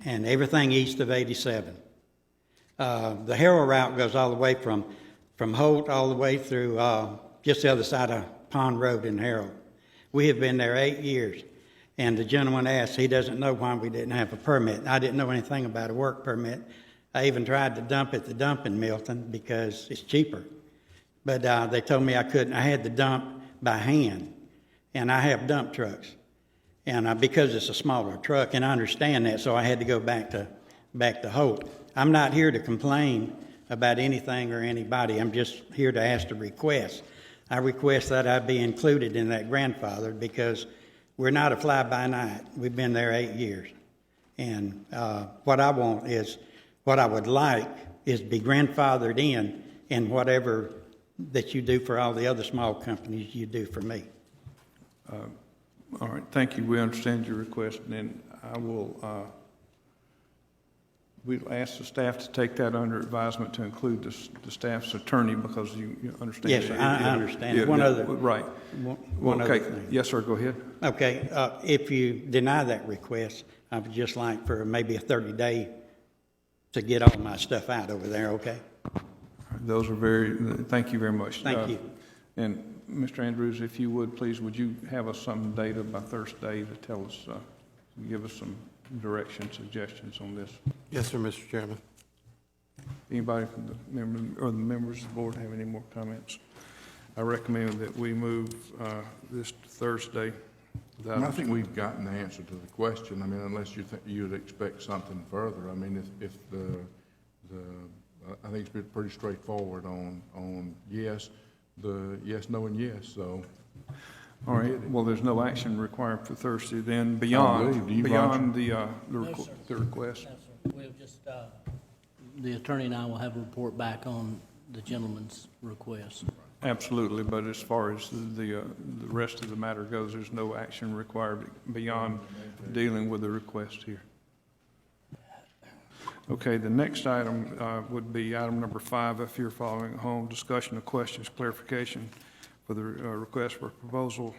S13: and everything east of 87. The Harold route goes all the way from Holt all the way through just the other side of Pond Road in Harold. We have been there 8 years, and the gentleman asked, he doesn't know why we didn't have a permit. I didn't know anything about a work permit. I even tried to dump at the dump in Milton because it's cheaper. But they told me I couldn't. I had to dump by hand, and I have dump trucks. And because it's a smaller truck, and I understand that, so I had to go back to Holt. I'm not here to complain about anything or anybody. I'm just here to ask a request. I request that I be included in that grandfather because we're not a fly-by-night. We've been there 8 years. And what I want is, what I would like is to be grandfathered in whatever that you do for all the other small companies you do for me.
S1: All right, thank you. We understand your request, and then I will, we'll ask the staff to take that under advisement to include the staff's attorney, because you understand.
S13: Yes, I understand.
S1: Yeah,
S13: One other.
S1: Right.
S13: One other
S1: Okay.
S13: thing.
S1: Yes, sir, go ahead.
S13: Okay, if you deny that request, I would just like for maybe a 30-day to get all my stuff out over there, okay?
S1: Those are thank you very much.
S13: Thank you.
S1: And Mr. Andrews, if you would, please, would you have us some data by Thursday to tell us, give us some direction, suggestions on this?
S7: Yes, sir, Mr. Chairman.
S1: Anybody from the the members of the board have any more comments? I recommend that we move this to Thursday.
S8: And I think we've gotten the answer to the question. I mean, unless you think you'd expect something further. I mean, if I think it's been pretty straightforward on yes, the yes, no, and yes, so.
S1: All right, well, there's no action required for Thursday then,
S8: believe. Do you,
S1: beyond the
S10: No, sir.
S1: the request.
S10: No, sir. We'll just, the attorney and I will have a report back on the gentleman's request.
S1: Absolutely, but as far as the rest of the matter goes, there's no action required beyond dealing with the request here. Okay, the next item would be item number 5, if you're following at home, discussion of questions, clarification for the request for proposal.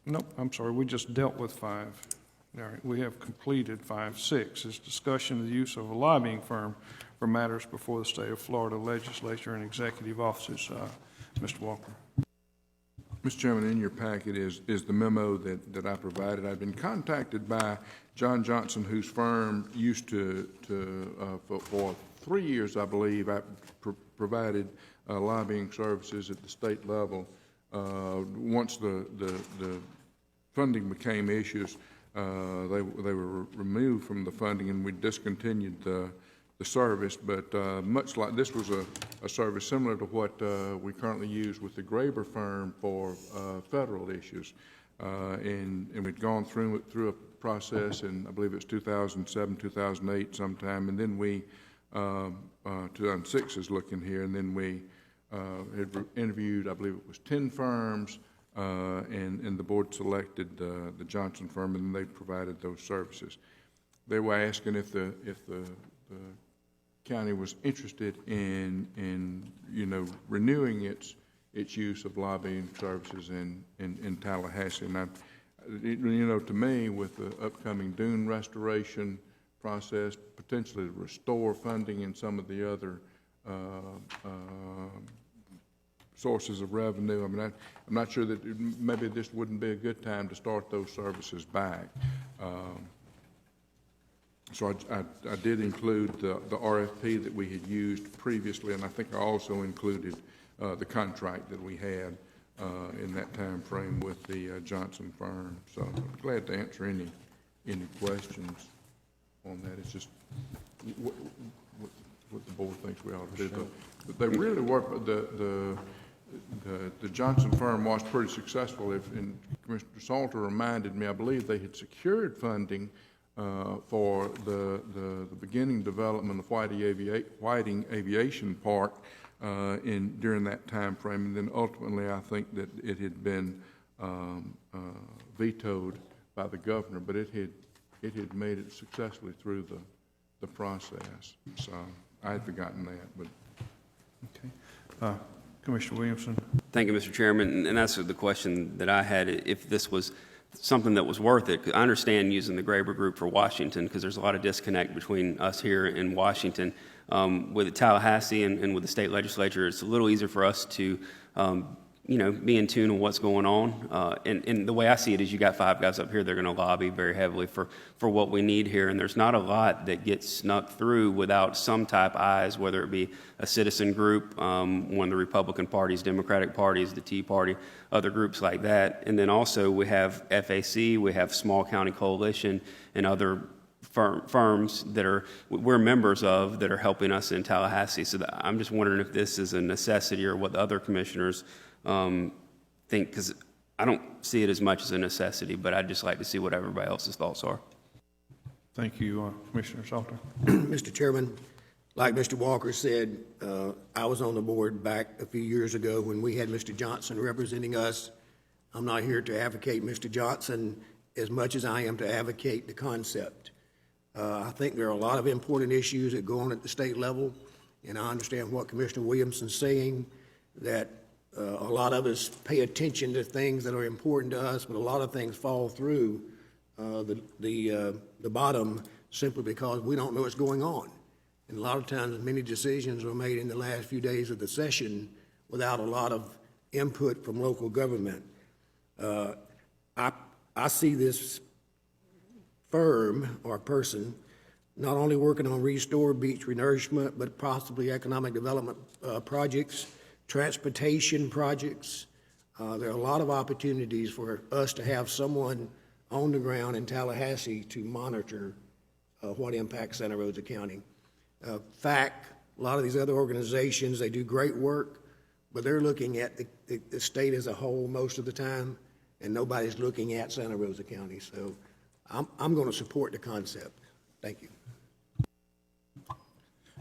S1: Nope, I'm sorry, we just dealt with 5. All right, we have completed 5. 6 is discussion of the use of a lobbying firm for matters before the state of Florida legislature and executive offices. Mr. Walker.
S8: Mr. Chairman, in your packet is the memo that I provided. I've been contacted by John Johnson, whose firm used to for 3 years, I believe, I provided lobbying services at the state level. Once the funding became issues, they were removed from the funding, and we discontinued the service, but much like this was a service similar to what we currently use with the Graber firm for federal issues. And we'd gone through a process, and I believe it's 2007, 2008 sometime, and then we, 2006 is looking here, and then we had interviewed, I believe it was 10 firms, and the board selected the Johnson firm, and they provided those services. They were asking if the county was interested in renewing its use of lobbying services in Tallahassee. And to me, with the upcoming dune restoration process, potentially to restore funding in some of the other sources of revenue, I mean, I'm not sure that maybe this wouldn't be a good time to start those services back. So I did include the RFP that we had used previously, and I think I also included the contract that we had in that time frame with the Johnson firm. So I'm glad to answer any questions on that. It's just what the board thinks we ought to do. But they really were, the Johnson firm was pretty successful. And Commissioner Salter reminded me, I believe they had secured funding for the beginning development of Whiting Aviation Park during that time frame, and then ultimately I think that it had been vetoed by the governor, but it had made it successfully through the process. So I had forgotten that, but
S1: Okay. Commissioner Williamson.
S4: Thank you, Mr. Chairman. And that's the question that I had, if this was something that was worth it. I understand using the Graber Group for Washington because there's a lot of disconnect between us here in Washington. With Tallahassee and with the state legislature, it's a little easier for us to, be in tune on what's going on. And the way I see it is you got 5 guys up here, they're going to lobby very heavily for what we need here. And there's not a lot that gets snuck through without some type of eyes, whether it be a citizen group, one of the Republican parties, Democratic parties, the Tea Party, other groups like that. And then also we have FAC, we have Small County Coalition, and other firms that we're members of that are helping us in Tallahassee. So I'm just wondering if this is a necessity or what the other commissioners think, because I don't see it as much as a necessity, but I'd just like to see what everybody else's thoughts are.
S1: Thank you, Commissioner Salter.
S3: Mr. Chairman, Like Mr. Walker said, I was on the board back a few years ago when we had Mr. Johnson representing us. I'm not here to advocate Mr. Johnson as much as I am to advocate the concept. I think there are a lot of important issues that go on at the state level, and I understand what Commissioner Williamson's saying, that a lot of us pay attention to things that are important to us, but a lot of things fall through the bottom simply because we don't know what's going on. And a lot of times, many decisions were made in the last few days of the session without a lot of input from local government. I see this firm or person not only working on restore beach renourishment, but possibly economic development projects, transportation projects. There are a lot of opportunities for us to have someone on the ground in Tallahassee to monitor what impacts Santa Rosa County. FAC, a lot of these other organizations, they do great work, but they're looking at the state as a whole most of the time, and nobody's looking at Santa Rosa County. So I'm going to support the concept. Thank you.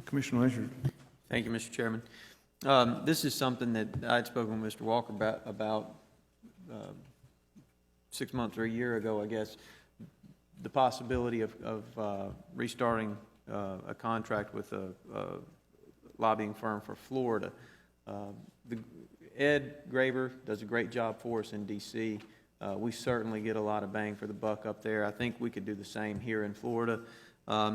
S1: Commissioner Lynch.
S5: Thank you, Mr. Chairman. This is something that I'd spoken with Mr. Walker about 6 months or a year ago, I guess, the possibility of restarting a contract with a lobbying firm for Florida. Ed Graber does a great job for us in D.C. We certainly get a lot of bang for the buck up there. I think we could do the same here in Florida.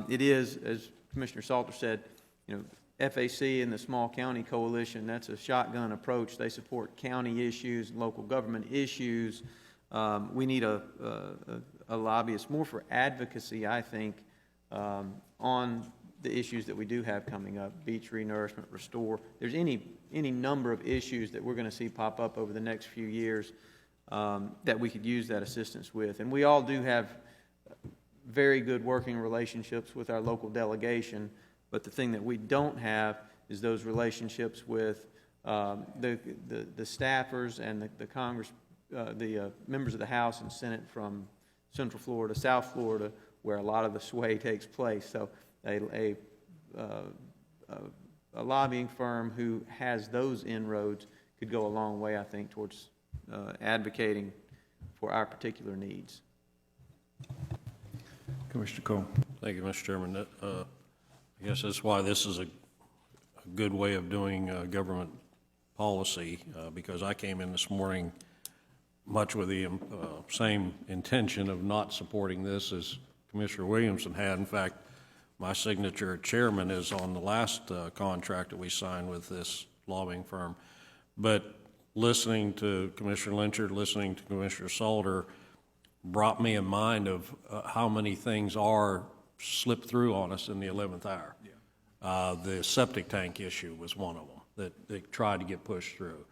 S5: It is, as Commissioner Salter said, you know, FAC and the Small County Coalition, that's a shotgun approach. They support county issues, local government issues. We need a lobbyist more for advocacy, I think, on the issues that we do have coming up, beach renourishment, restore. There's any number of issues that we're going to see pop up over the next few years that we could use that assistance with. And we all do have very good working relationships with our local delegation, but the thing that we don't have is those relationships with the staffers and the Congress, the members of the House and Senate from Central Florida, South Florida, where a lot of the sway takes place. So a lobbying firm who has those inroads could go a long way, I think, towards advocating for our particular needs.
S1: Commissioner Cole.
S2: Thank you, Mr. Chairman. I guess that's why this is a good way of doing government policy, because I came in this morning much with the same intention of not supporting this as Commissioner Williamson had. In fact, my signature chairman is on the last contract that we signed with this lobbying firm. But listening to Commissioner Lynchard, listening to Commissioner Salter, brought me in mind of how many things are slipped through on us in the 11th hour. Yeah. The septic tank issue was one of them that they tried to get pushed through.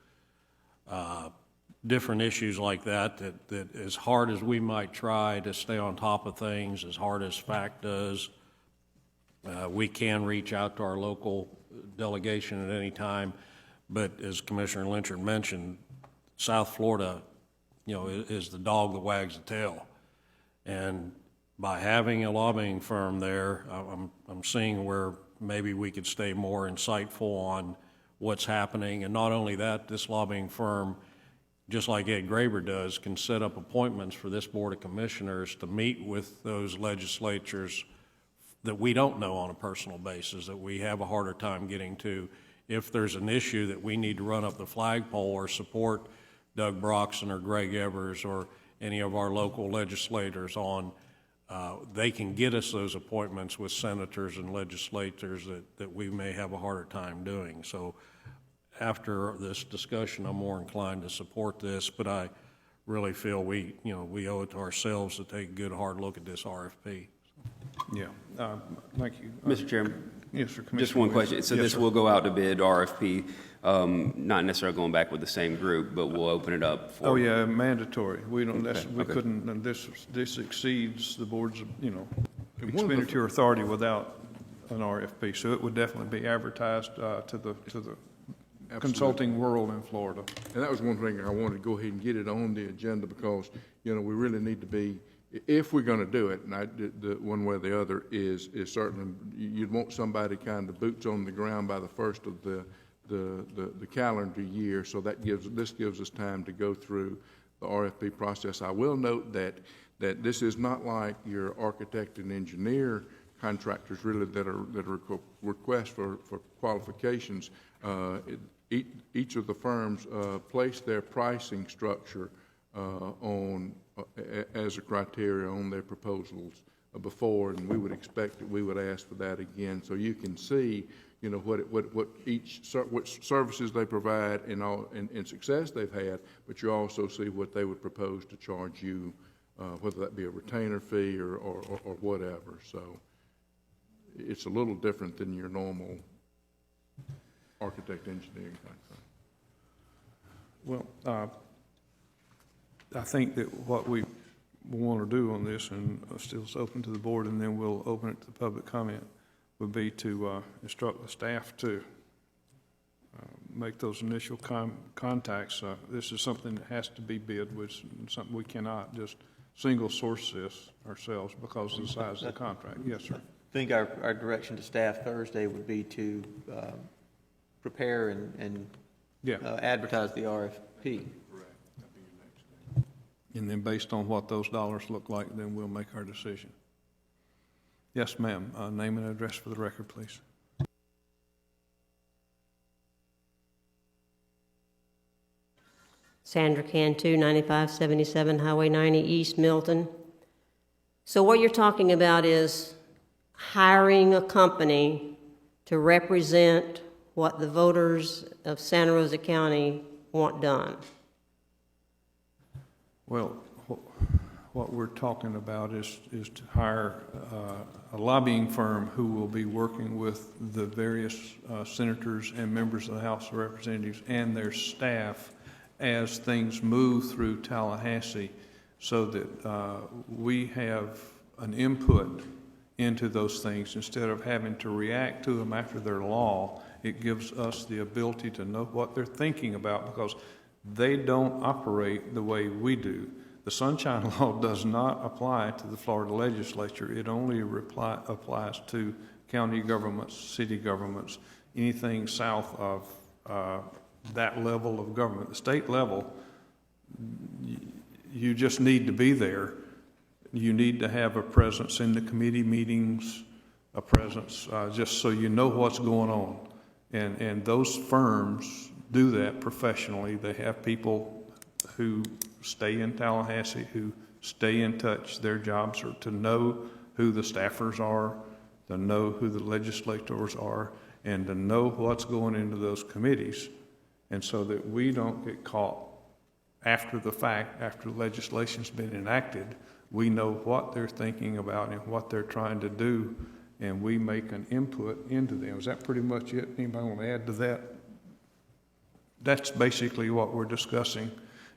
S2: Different issues like that as hard as we might try to stay on top of things, as hard as FAC does, we can reach out to our local delegation at any time. But as Commissioner Lynchard mentioned, South Florida, you know, is the dog that wags the tail. And by having a lobbying firm there, I'm seeing where maybe we could stay more insightful on what's happening. And not only that, this lobbying firm, just like Ed Graber does, can set up appointments for this Board of Commissioners to meet with those legislatures that we don't know on a personal basis, that we have a harder time getting to. If there's an issue that we need to run up the flagpole or support Doug Broxson or Greg Evers or any of our local legislators on, they can get us those appointments with senators and legislators that we may have a harder time doing. So after this discussion, I'm more inclined to support this, but I really feel we owe it to ourselves to take a good hard look at this RFP.
S1: Yeah, thank you.
S4: Mr. Chairman?
S1: Yes, sir.
S4: Just one question. So
S1: Yes,
S4: this
S1: sir.
S4: will go out to bid, RFP, not necessarily going back with the same group, but we'll open it up for...
S1: Oh, yeah, mandatory. We don't,
S4: Okay,
S1: we
S4: okay.
S1: couldn't, and this exceeds the board's,
S8: And one of the-
S1: expenditure authority without an RFP. So it would definitely be advertised to the consulting world in Florida.
S8: And that was one thing I wanted to go ahead and get it on the agenda because, we really need to be if we're going to do it, and one way or the other, is certainly, you'd want somebody kind of boots on the ground by the first of the calendar year, so this gives us time to go through the RFP process. I will note that this is not like your architect and engineer contractors really that are requests for qualifications. Each of the firms place their pricing structure as a criteria on their proposals before, and we would expect that we would ask for that again, so you can see, you know, what services they provide and success they've had, but you also see what they would propose to charge you, whether that be a retainer fee or whatever. So it's a little different than your normal architect engineering type thing.
S1: Well, I think that what we want to do on this, and still it's open to the board, and then we'll open it to public comment, would be to instruct the staff to make those initial contacts. This is something that has to be bid with, something we cannot just single source this ourselves because of the size of the contract. Yes, sir.
S5: I think our direction to staff Thursday would be to prepare and advertise the RFP.
S1: And then based on what those dollars look like, then we'll make our decision. Yes, ma'am. Name and address for the record, please.
S11: Sandra Cantu, 9577 Highway 90 East, Milton. So what you're talking about is hiring a company to represent what the voters of Santa Rosa County want done.
S1: Well, what we're talking about is to hire a lobbying firm who will be working with the various senators and members of the House of Representatives and their staff as things move through Tallahassee, so that we have an input into those things instead of having to react to them after they're law. It gives us the ability to know what they're thinking about, because they don't operate the way we do. The Sunshine Law does not apply to the Florida legislature. It only applies to county governments, city governments, anything south of that level of government. The state level, you just need to be there. You need to have a presence in the committee meetings, a presence just so you know what's going on. And those firms do that professionally. They have people who stay in Tallahassee, who stay in touch. Their jobs are to know who the staffers are, to know who the legislators are, and to know what's going into those committees, and so that we don't get caught after the fact, after legislation's been enacted. We know what they're thinking about and what they're trying to do, and we make an input into them. Is that pretty much it? Anybody want to add to that? That's basically what we're discussing,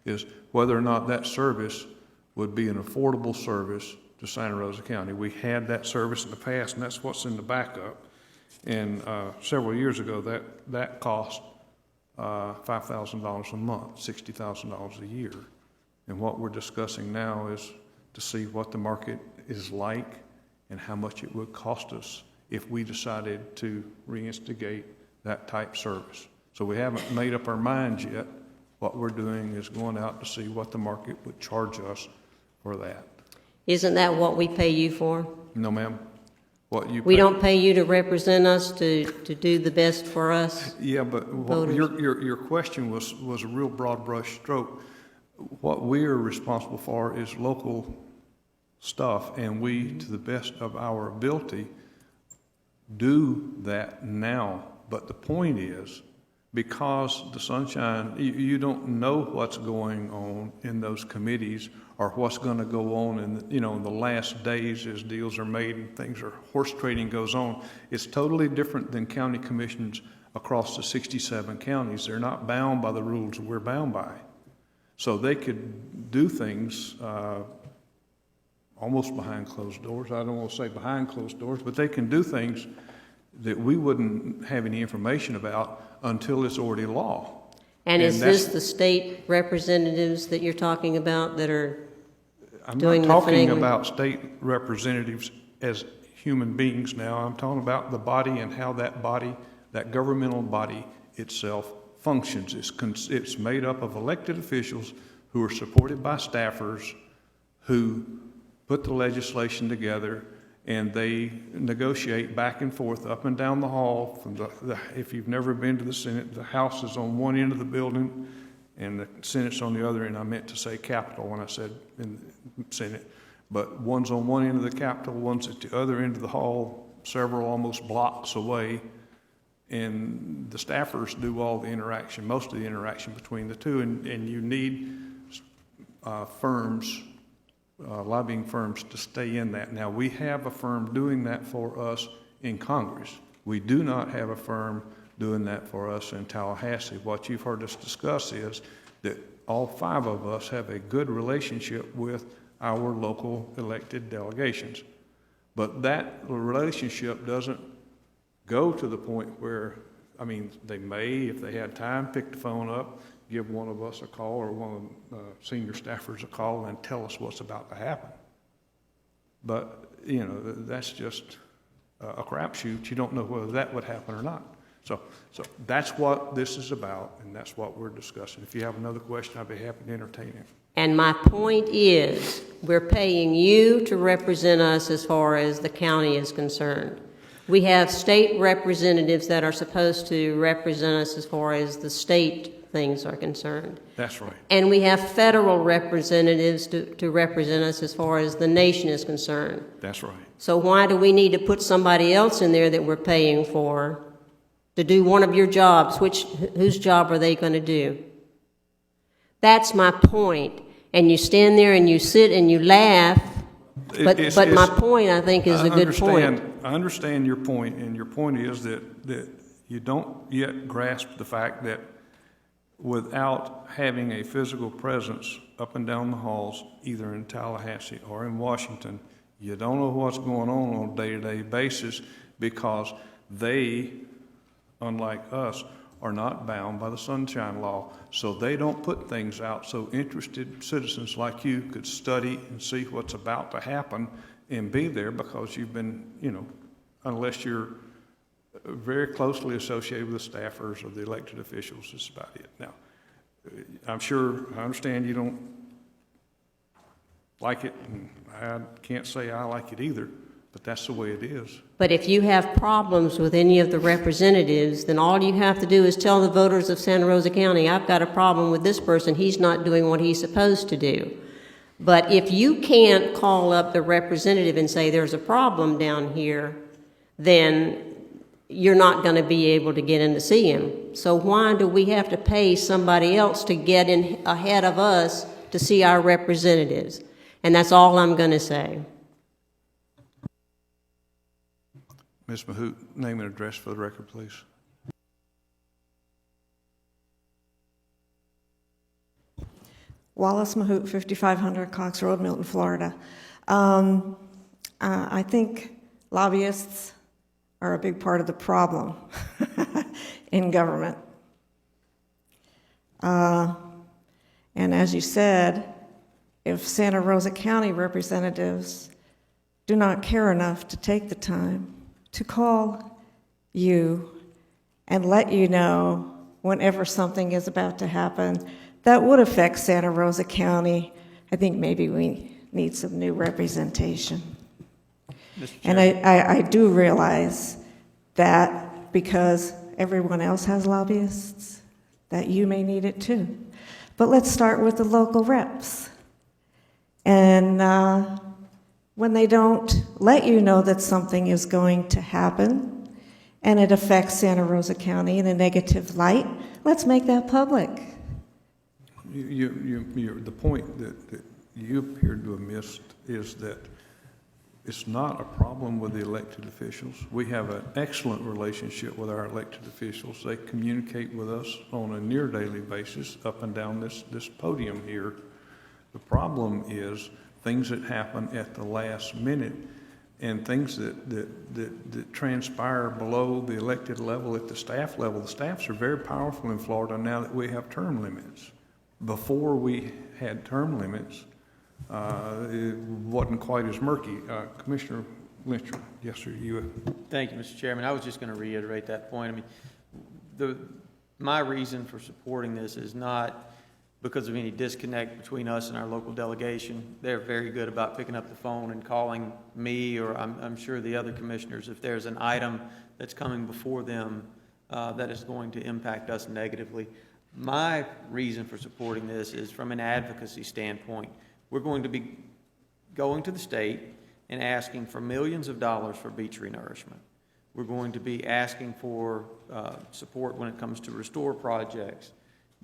S1: is whether or not that service would be an affordable service to Santa Rosa County. We had that service in the past, and that's what's in the backup. And several years ago, that cost $5,000 a month, $60,000 a year. And what we're discussing now is to see what the market is like and how much it would cost us if we decided to reinstigate that type service. So we haven't made up our minds yet. What we're doing is going out to see what the market would charge us for that.
S11: Isn't that what we pay you for?
S1: No, ma'am.
S11: We don't pay you to represent us, to do the best for us?
S1: Yeah, but your question was a real broad brush stroke. What we are responsible for is local stuff, and we, to the best of our ability, do that now. But the point is, because the Sunshine, you don't know what's going on in those committees or what's going to go on in the last days as deals are made and things are, horse trading goes on. It's totally different than county commissions across the 67 counties. They're not bound by the rules we're bound by. So they could do things almost behind closed doors. I don't want to say behind closed doors, but they can do things that we wouldn't have any information about until it's already law.
S11: And is this the state representatives that you're talking about that are
S1: I'm
S11: doing
S1: not
S11: the
S1: talking
S11: finagling?
S1: about state representatives as human beings now. I'm talking about the body and how that body, that governmental body itself functions. It's made up of elected officials who are supported by staffers who put the legislation together, and they negotiate back and forth up and down the hall. From if you've never been to the Senate, the House is on one end of the building and the Senate's on the other end. I meant to say Capitol when I said in the Senate. But one's on one end of the Capitol, one's at the other end of the hall, several almost blocks away. And the staffers do all the interaction, most of the interaction between the two. And you need firms, lobbying firms, to stay in that. Now, we have a firm doing that for us in Congress. We do not have a firm doing that for us in Tallahassee. What you've heard us discuss is that all 5 of us have a good relationship with our local elected delegations. But that relationship doesn't go to the point where, I mean, they may, if they had time, pick the phone up, give one of us a call or one of the senior staffers a call and tell us what's about to happen. But, you know, that's just a crapshoot. You don't know whether that would happen or not. So that's what this is about, and that's what we're discussing. If you have another question, I'd be happy to entertain it.
S11: And my point is, we're paying you to represent us as far as the county is concerned. We have state representatives that are supposed to represent us as far as the state things are concerned.
S1: That's right.
S11: And we have federal representatives to represent us as far as the nation is concerned.
S1: That's right.
S11: So why do we need to put somebody else in there that we're paying for to do one of your jobs? Whose job are they going to do? That's my point. And you stand there and you sit and you laugh, but my point, I think, is a good point.
S1: I understand your point, and your point is that you don't yet grasp the fact that without having a physical presence up and down the halls, either in Tallahassee or in Washington, you don't know what's going on a day-to-day basis, because they, unlike us, are not bound by the Sunshine Law. So they don't put things out so interested citizens like you could study and see what's about to happen and be there, because you've been, you know, unless you're very closely associated with the staffers or the elected officials, that's about it. Now, I understand you don't like it, and I can't say I like it either, but that's the way it is.
S11: But if you have problems with any of the representatives, then all you have to do is tell the voters of Santa Rosa County, I've got a problem with this person, he's not doing what he's supposed to do. But if you can't call up the representative and say there's a problem down here, then you're not going to be able to get in to see him. So why do we have to pay somebody else to get in ahead of us to see our representatives? And that's all I'm going to say.
S1: Ms. Mahout, name and address for the record, please.
S14: Wallace Mahout, 5500 Cox Road, Milton, Florida. I think lobbyists are a big part of the problem in government. And as you said, if Santa Rosa County representatives do not care enough to take the time to call you and let you know whenever something is about to happen that would affect Santa Rosa County, I think maybe we need some new representation. And I do realize that because everyone else has lobbyists, that you may need it too. But let's start with the local reps. And when they don't let you know that something is going to happen and it affects Santa Rosa County in a negative light, let's make that public.
S1: The point that you appear to have missed is that it's not a problem with the elected officials. We have an excellent relationship with our elected officials. They communicate with us on a near daily basis up and down this podium here. The problem is things that happen at the last minute and things that transpire below the elected level at the staff level. The staffs are very powerful in Florida now that we have term limits. Before we had term limits, it wasn't quite as murky. Commissioner Lynch, yes, sir, you.
S5: Thank you, Mr. Chairman. I was just going to reiterate that point. I mean, my reason for supporting this is not because of any disconnect between us and our local delegation. They're very good about picking up the phone and calling me, or I'm sure the other commissioners, if there's an item that's coming before them that is going to impact us negatively. My reason for supporting this is from an advocacy standpoint. We're going to be going to the state and asking for millions of dollars for beach renourishment. We're going to be asking for support when it comes to restore projects.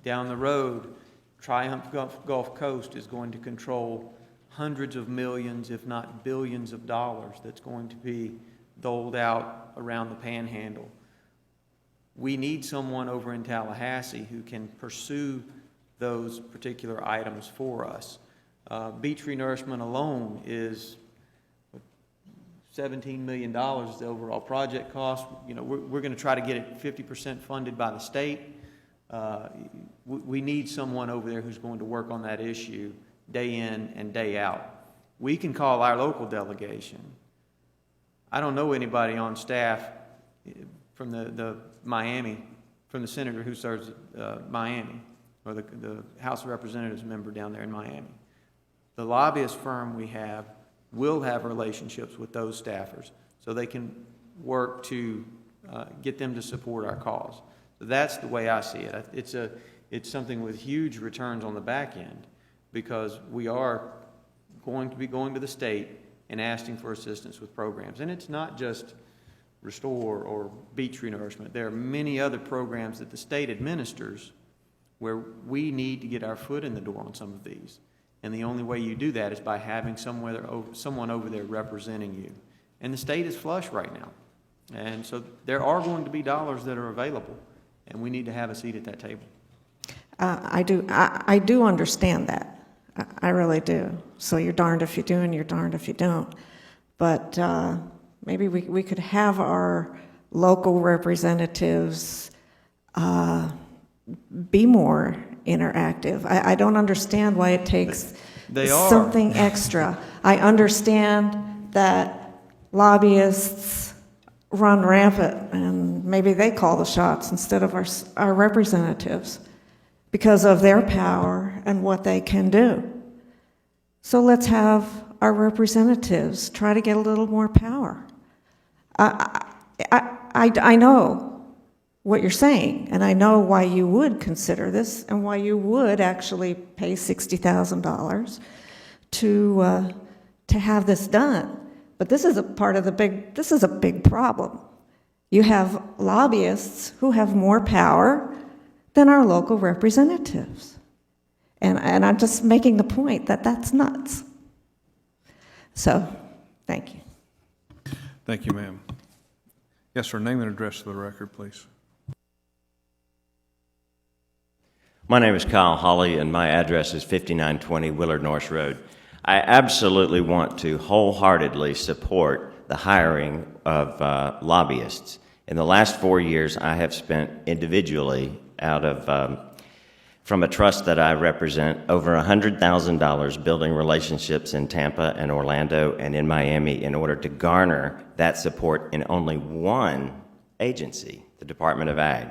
S5: Down the road, Triumph Gulf Coast is going to control hundreds of millions, if not billions of dollars that's going to be doled out around the Panhandle. We need someone over in Tallahassee who can pursue those particular items for us. Beach renourishment alone is $17 million is the overall project cost. You know, we're going to try to get it 50% funded by the state. We need someone over there who's going to work on that issue day in and day out. We can call our local delegation. I don't know anybody on staff from the Miami, from the senator who serves Miami, or the House of Representatives member down there in Miami. The lobbyist firm we have will have relationships with those staffers so they can work to get them to support our cause. So that's the way I see it. It's something with huge returns on the back end, because we are going to be going to the state and asking for assistance with programs. And it's not just restore or beach renourishment. There are many other programs that the state administers where we need to get our foot in the door on some of these. And the only way you do that is by having someone over there representing you. And the state is flush right now. And so there are going to be dollars that are available, and we need to have a seat at that table.
S14: I do understand that. I really do. So you're darned if you do and you're darned if you don't. But maybe we could have our local representatives be more interactive. I don't understand why it takes something extra. I understand that lobbyists run rampant, and maybe they call the shots instead of our representatives because of their power and what they can do. So let's have our representatives try to get a little more power. I know what you're saying, and I know why you would consider this and why you would actually pay $60,000 to have this done. But this is this is a big problem. You have lobbyists who have more power than our local representatives. And I'm just making the point that that's nuts. So, thank you.
S1: Thank you, ma'am. Yes, sir, name and address for the record, please.
S15: My name is Kyle Hawley, and my address is 5920 Willard Norris Road. I absolutely want to wholeheartedly support the hiring of lobbyists. In the last 4 years, I have spent individually out of, from a trust that I represent, over $100,000 building relationships in Tampa and Orlando and in Miami in order to garner that support in only one agency, the Department of Ag.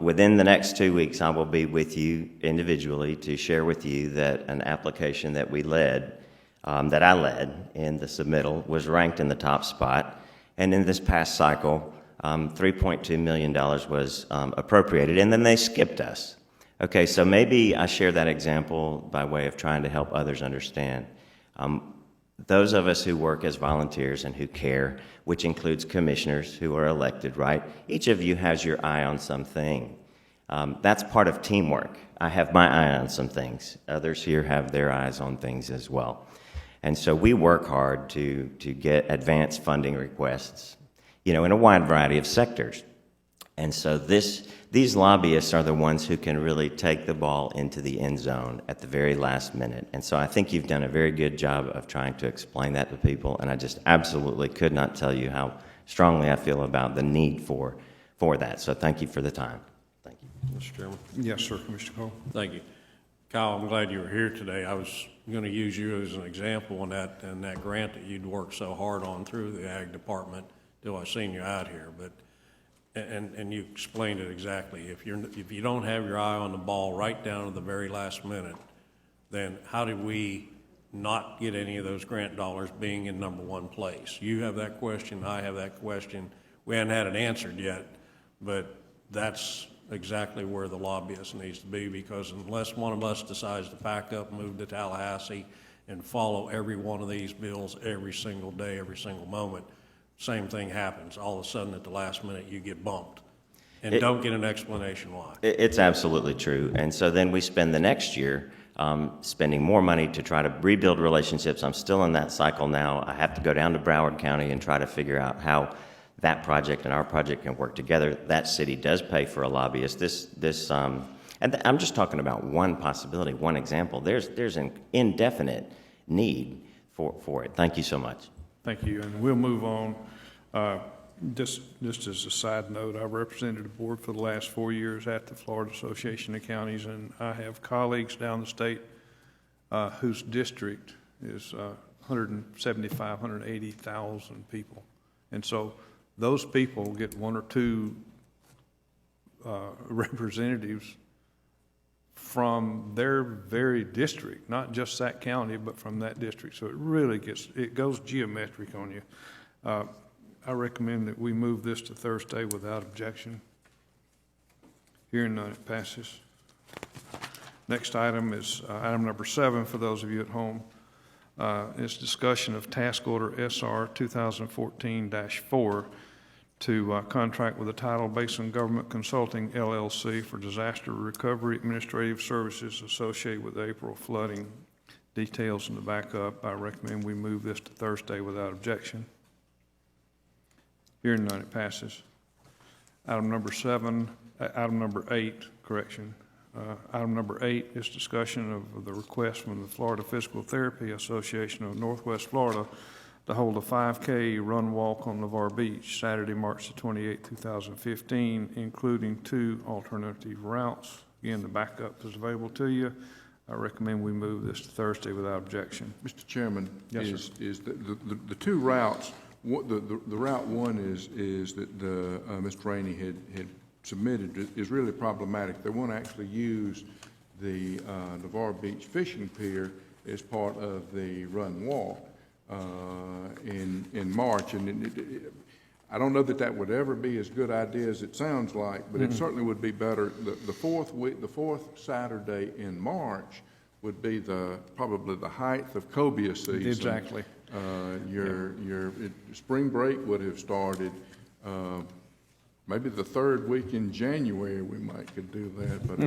S15: Within the next 2 weeks, I will be with you individually to share with you that an application that we led, that I led in the submittal, was ranked in the top spot. And in this past cycle, $3.2 million was appropriated, and then they skipped us. Okay, so maybe I share that example by way of trying to help others understand. Those of us who work as volunteers and who care, which includes commissioners who are elected, right? Each of you has your eye on something. That's part of teamwork. I have my eye on some things. Others here have their eyes on things as well. And so we work hard to get advanced funding requests, you know, in a wide variety of sectors. And so these lobbyists are the ones who can really take the ball into the end zone at the very last minute. And so I think you've done a very good job of trying to explain that to people, and I just absolutely could not tell you how strongly I feel about the need for that. So thank you for the time. Thank you.
S2: Mr. Chairman.
S1: Yes, sir, Commissioner Cole.
S2: Thank you. Kyle, I'm glad you were here today. I was going to use you as an example in that grant that you'd worked so hard on through the Ag Department till I seen you out here. But and you explained it exactly. If you don't have your eye on the ball right down to the very last minute, then how do we not get any of those grant dollars being in number one place? You have that question, I have that question. We haven't had it answered yet, but that's exactly where the lobbyist needs to be, because unless one of us decides to pack up, move to Tallahassee, and follow every one of these bills every single day, every single moment, same thing happens. All of a sudden, at the last minute, you get bumped and don't get an explanation why.
S15: It's absolutely true. And so then we spend the next year spending more money to try to rebuild relationships. I'm still in that cycle now. I have to go down to Broward County and try to figure out how that project and our project can work together. That city does pay for a lobbyist. And I'm just talking about one possibility, one example. There's an indefinite need for it. Thank you so much.
S1: Thank you, and we'll move on. Just as a side note, I represented the board for the last 4 years at the Florida Association of Counties, and I have colleagues down the state whose district is 175, 180,000 people. And so those people get one or two representatives from their very district, not just that county, but from that district. So it really goes geometric on you. I recommend that we move this to Thursday without objection. Hearing none, it passes. Next item is item number 7 for those of you at home. It's discussion of task order SR 2014-4 to contract with the Tidal Basin Government Consulting LLC for disaster recovery administrative services associated with the April flooding. Details in the backup. I recommend we move this to Thursday without objection. Hearing none, it passes. Item number 8, correction. Item number 8 is discussion of the request from the Florida Physical Therapy Association of Northwest Florida to hold a 5K run walk on LeVar Beach, Saturday, March the 28th, 2015, including 2 alternative routes. Again, the backup is available to you. I recommend we move this to Thursday without objection.
S8: Mr. Chairman,
S1: Yes, sir.
S8: is the 2 routes, the route 1 is that Mr. Rainey had submitted is really problematic. They won't actually use the LeVar Beach fishing pier as part of the run walk in March, and I don't know that would ever be as good idea as it sounds like, but it certainly would be better. The fourth Saturday in March would be probably the height of cobia season.
S1: Exactly.
S8: Spring break would have started. Maybe the 3rd week in January we could do that, but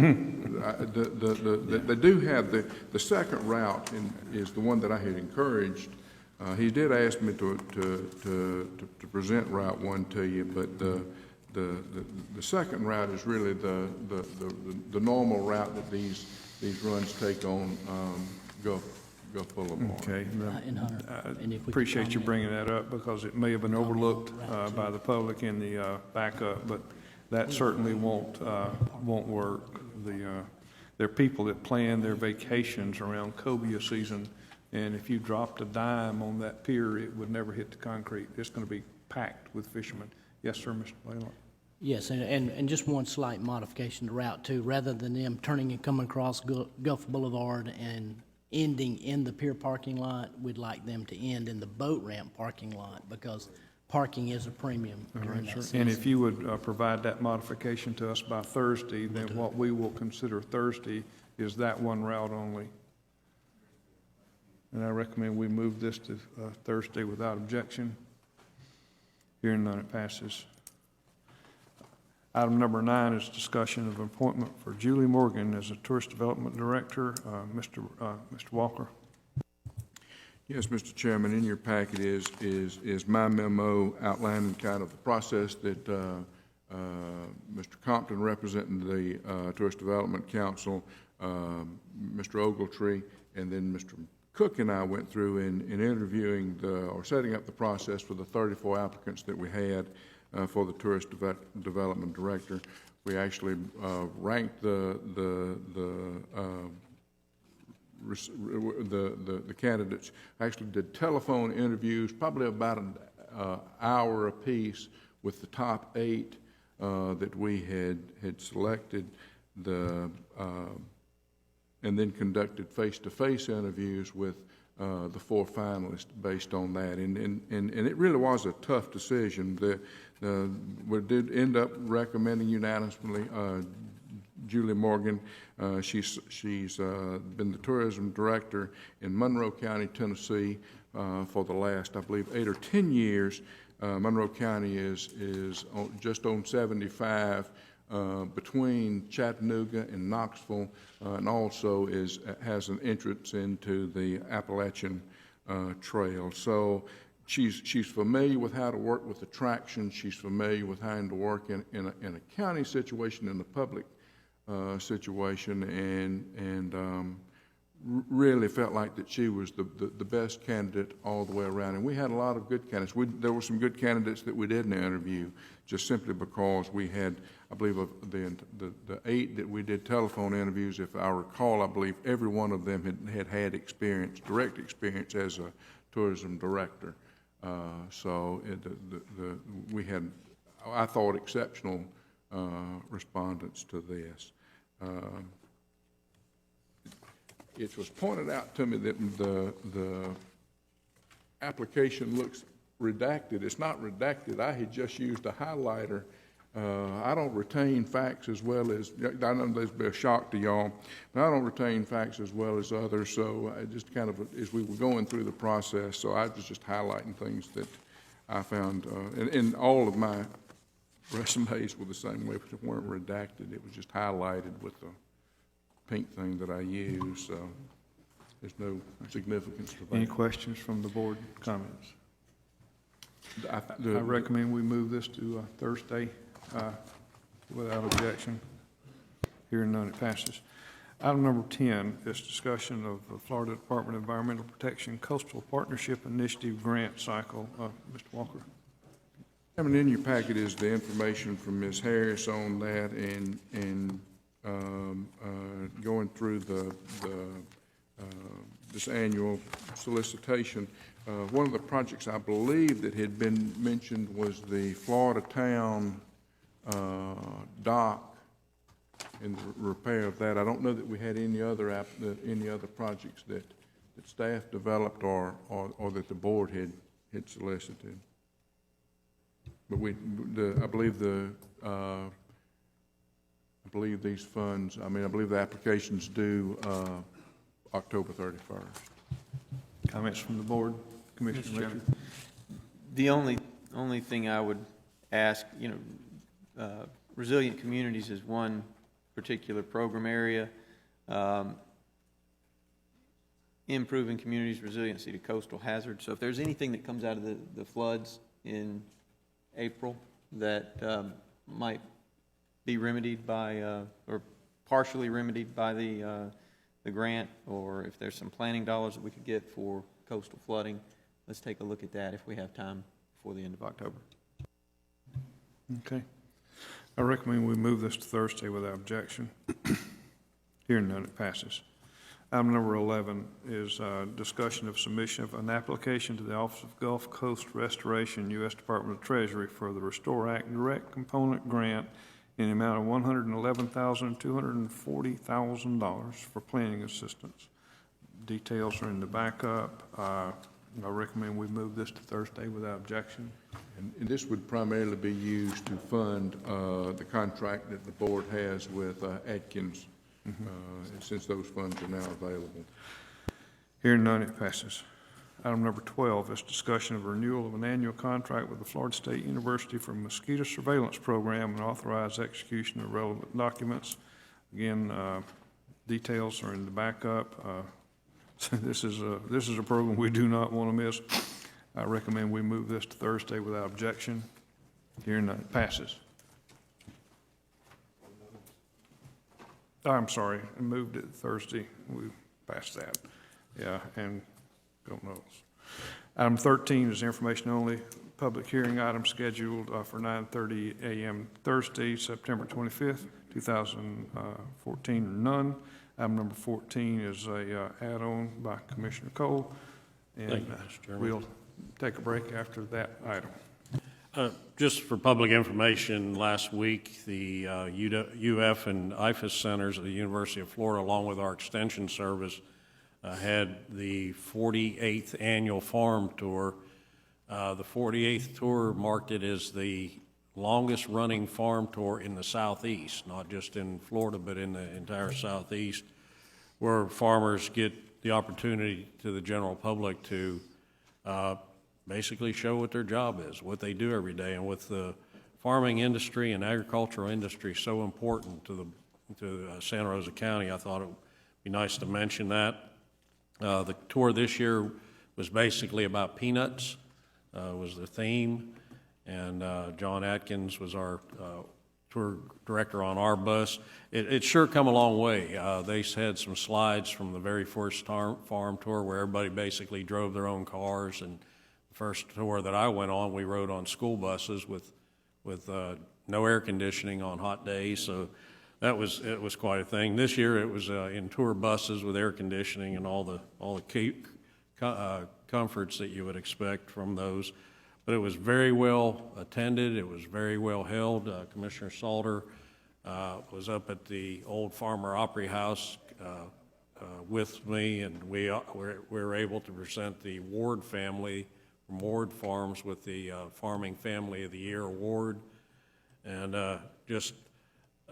S8: they do have the second route is the one that I had encouraged. He did ask me to present Route 1 to you, but the second route is really the normal route that these runs take on Gulf Boulevard.
S1: Okay.
S10: And Hunter, and if we could
S1: Appreciate you
S10: comment.
S1: bringing that up because it may have been overlooked by the public in the backup, but that certainly won't work. There are people that plan their vacations around cobia season, and if you dropped a dime on that pier, it would never hit the concrete. It's going to be packed with fishermen. Yes, sir, Mr. Blaylock.
S10: Yes, and just one slight modification to Route 2. Rather than them turning and coming across Gulf Boulevard and ending in the pier parking lot, we'd like them to end in the boat ramp parking lot because parking is a premium during that season.
S1: And if you would provide that modification to us by Thursday, then what we will consider Thursday is that one route only. And I recommend we move this to Thursday without objection. Hearing none, it passes. Item number 9 is discussion of appointment for Julie Morgan as a Tourist Development Director. Mr. Walker.
S8: Yes, Mr. Chairman, in your packet is my memo outlining kind of the process that Mr. Compton, representing the Tourist Development Council, Mr. Ogletree, and then Mr. Cook and I went through in interviewing or setting up the process for the 34 applicants that we had for the Tourist Development Director. We actually ranked the the candidates actually did telephone interviews, probably about an hour apiece with the top 8 that we had selected, and then conducted face-to-face interviews with the 4 finalists based on that. And it really was a tough decision. We did end up recommending unanimously Julie Morgan. She's been the tourism director in Monroe County, Tennessee, for the last, I believe, 8 or 10 years. Monroe County is just on 75 between Chattanooga and Knoxville, and also has an entrance into the Appalachian Trail. So she's familiar with how to work with attractions. She's familiar with how to work in a county situation, in a public situation, and really felt like that she was the best candidate all the way around. And we had a lot of good candidates. There were some good candidates that we didn't interview, just simply because we had, I believe, the 8 that we did telephone interviews, if I recall, I believe every one of them had experience, direct experience as a tourism director. We had, I thought, exceptional respondents to this. It was pointed out to me that the application looks redacted. It's not redacted. I had just used a highlighter. I don't retain facts as well as, I know there's been a shock to y'all, but I don't retain facts as well as others, so I just kind of, as we were going through the process, so I was just highlighting things that I found, and all of my resumes were the same way, but they weren't redacted. It was just highlighted with the pink thing that I use, so there's no significance to that.
S1: Any questions from the board, comments? I recommend we move this to Thursday without objection. Hearing none, it passes. Item number 10 is discussion of the Florida Department of Environmental Protection Coastal Partnership Initiative Grant Cycle. Mr. Walker.
S8: In your packet is the information from Ms. Harris on that, and going through this annual solicitation. One of the projects I believe that had been mentioned was the Florida Town dock and the repair of that. I don't know that we had any other projects that staff developed or that the board had solicited. But I believe these funds, I believe the application's due October 31st.
S1: Comments from the board? Commissioner Richard?
S5: The only thing I would ask, resilient communities is one particular program area. Improving communities' resiliency to coastal hazards. So if there's anything that comes out of the floods in April that might be remedied by, or partially remedied by the grant, or if there's some planning dollars that we could get for coastal flooding, let's take a look at that if we have time before the end of October.
S1: Okay. I recommend we move this to Thursday without objection. Hearing none, it passes. Item number 11 is discussion of submission of an application to the Office of Gulf Coast Restoration, U.S. Department of Treasury, for the Restore Act Direct Component Grant in the amount of $111,240,000 for planning assistance. Details are in the backup. I recommend we move this to Thursday without objection.
S8: And this would primarily be used to fund the contract that the board has with Atkins, since those funds are now available.
S1: Hearing none, it passes. Item number 12 is discussion of renewal of an annual contract with the Florida State University for mosquito surveillance program and authorize execution of relevant documents. Again, details are in the backup. This is a program we do not want to miss. I recommend we move this to Thursday without objection. Hearing none, it passes. I'm sorry, I moved it Thursday. We passed that. Yeah, and don't know. Item 13 is information only. Public hearing item scheduled for 9:30 a.m. Thursday, September 25th, 2014. None. Item number 14 is a add-on by Commissioner Cole. And
S2: Thank you, Mr. Chairman.
S1: we'll take a break after that item.
S2: Just for public information, last week, the UF and IFAS centers at the University of Florida, along with our extension service, had the 48th annual farm tour. The 48th tour marked it as the longest-running farm tour in the Southeast, not just in Florida, but in the entire Southeast, where farmers get the opportunity to the general public to basically show what their job is, what they do every day. And with the farming industry and agricultural industry so important to Santa Rosa County, I thought it would be nice to mention that. The tour this year was basically about peanuts, was the theme, and John Atkins was our tour director on our bus. It's sure come a long way. They had some slides from the very first farm tour where everybody basically drove their own cars, and the first tour that I went on, we rode on school buses with no air conditioning on hot days, so it was quite a thing. This year it was in tour buses with air conditioning and all the comforts that you would expect from those. But it was very well attended. It was very well held. Commissioner Salter was up at the old Farmer Opry House with me, and we were able to present the Ward family from Ward Farms with the Farming Family of the Year award. And just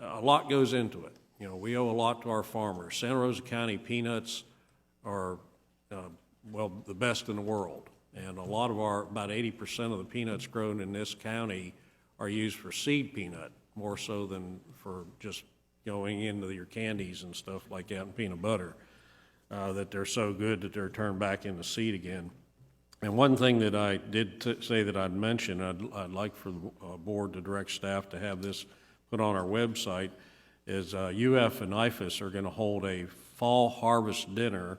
S2: a lot goes into it. You know, we owe a lot to our farmers. Santa Rosa County peanuts are, well, the best in the world. And a lot of about 80% of the peanuts grown in this county are used for seed peanut, more so than for just going into your candies and stuff like that and peanut butter, that they're so good that they're turned back into seed again. And one thing that I did say that I'd mention, I'd like for the board to direct staff to have this put on our website, is UF and IFAS are going to hold a fall harvest dinner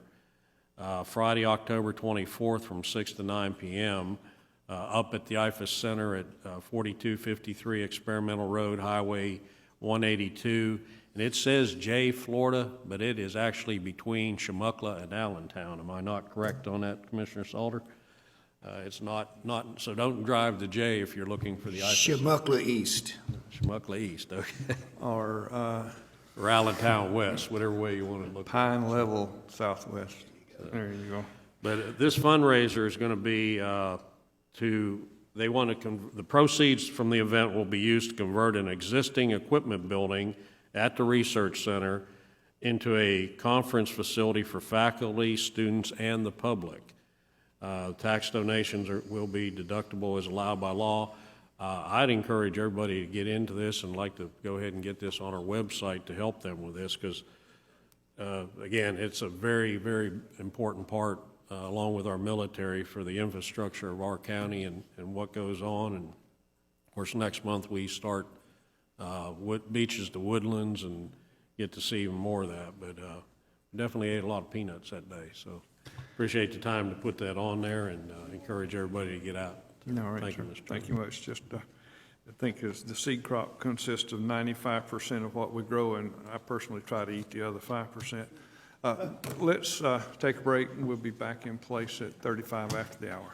S2: Friday, October 24th from 6 to 9 p.m. Up at the IFAS Center at 4253 Experimental Road, Highway 182. And it says J, Florida, but it is actually between Chumuckla and Allentown. Am I not correct on that, Commissioner Salter? It's not, so don't drive the J if you're looking for the IFAS.
S3: Chumuckla East.
S2: Chumuckla East, okay.
S1: Or
S2: Allentown West, whatever way you want to look.
S1: Pine Level Southwest. There you go.
S2: But this fundraiser is going to be the proceeds from the event will be used to convert an existing equipment building at the research center into a conference facility for faculty, students, and the public. Tax donations will be deductible as allowed by law. I'd encourage everybody to get into this and like to go ahead and get this on our website to help them with this, because again, it's a very, very important part, along with our military, for the infrastructure of our county and what goes on. And of course, next month we start beaches to woodlands and get to see even more of that. But definitely ate a lot of peanuts that day. So appreciate the time to put that on there, and encourage everybody to get out.
S1: All right,
S2: Thank you,
S1: sir.
S2: Mr. Chairman.
S1: Thank you much. Just, I think the seed crop consists of 95% of what we grow, and I personally try to eat the other 5%. Let's take a break, and we'll be back in place at 35 after the hour.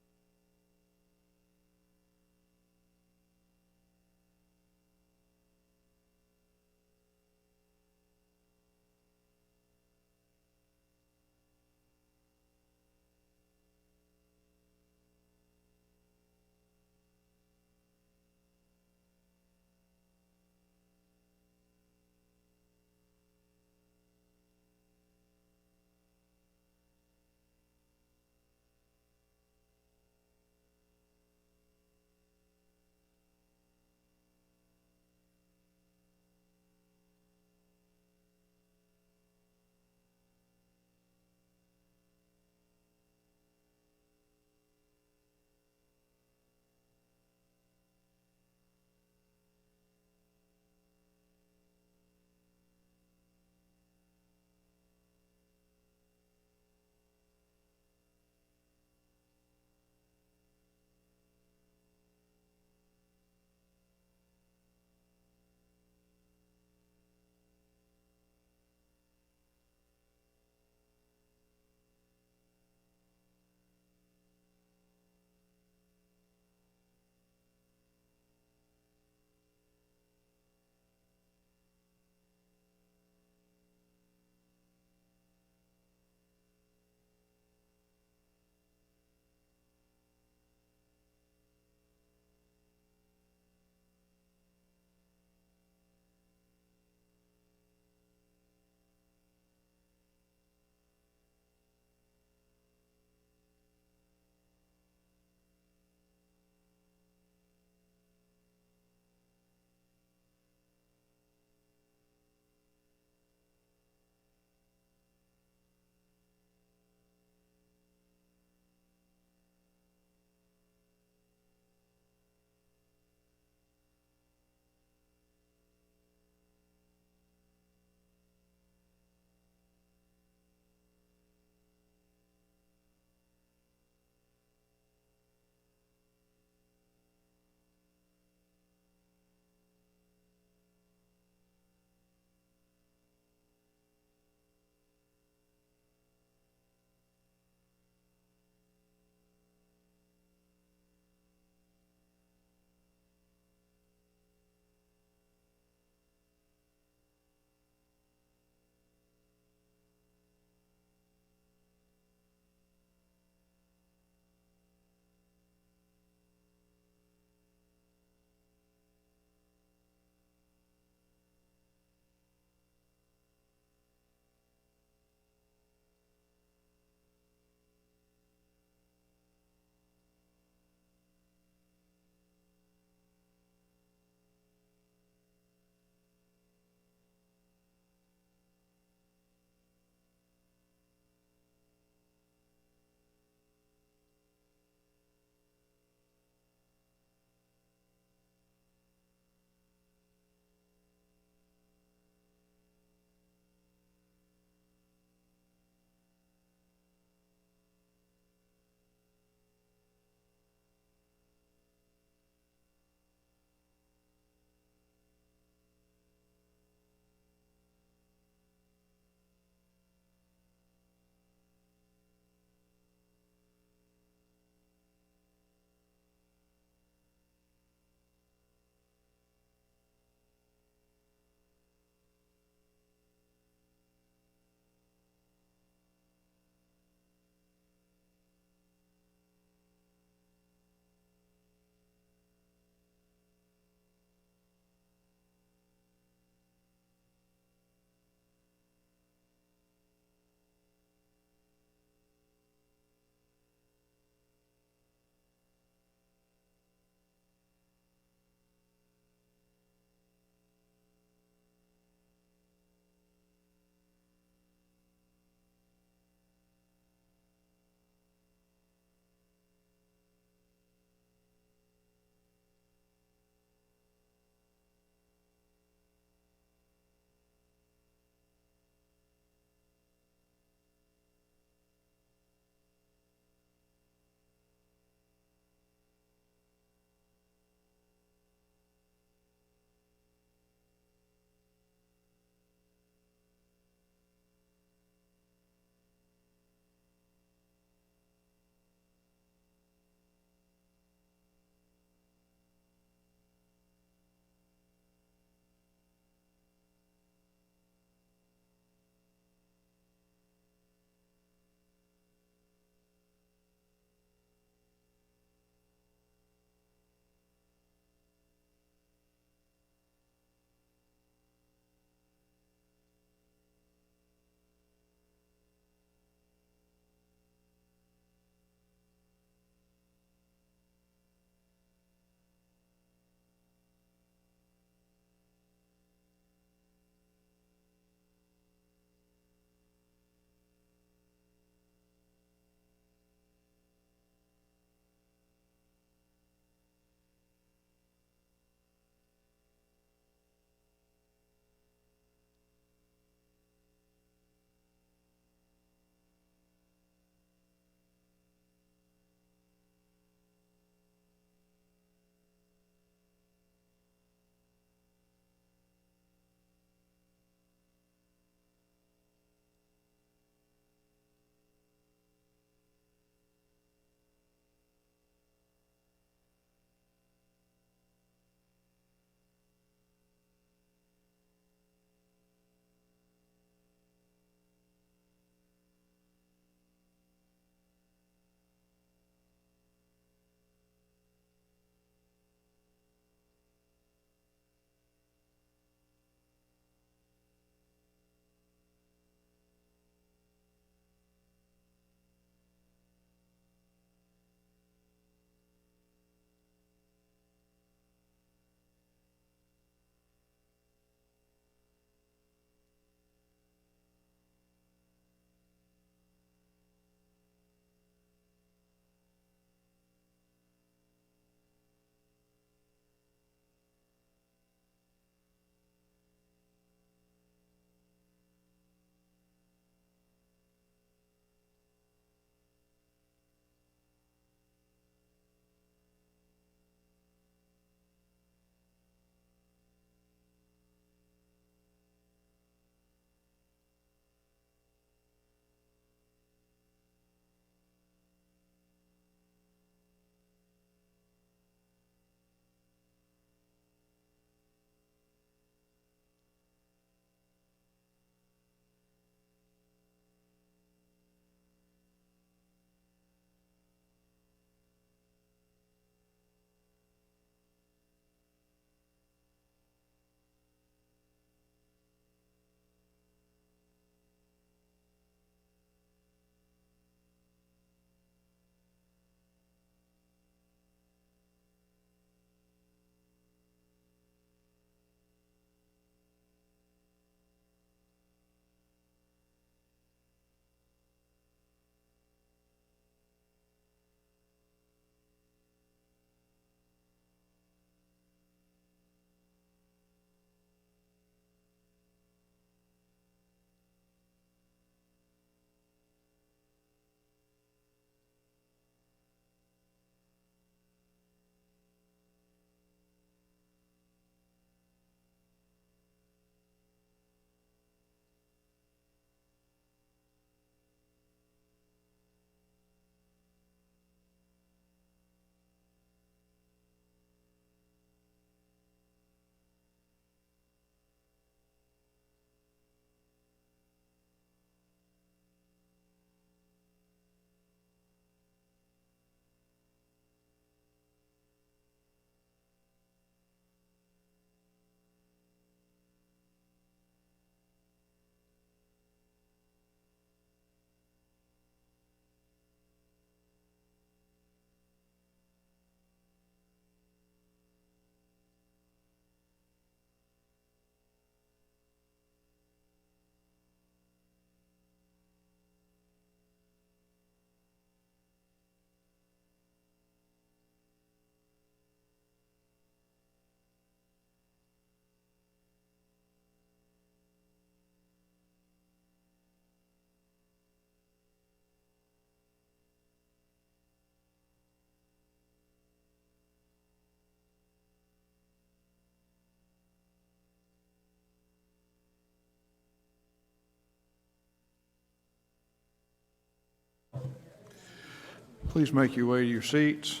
S1: Please make your way to your seats.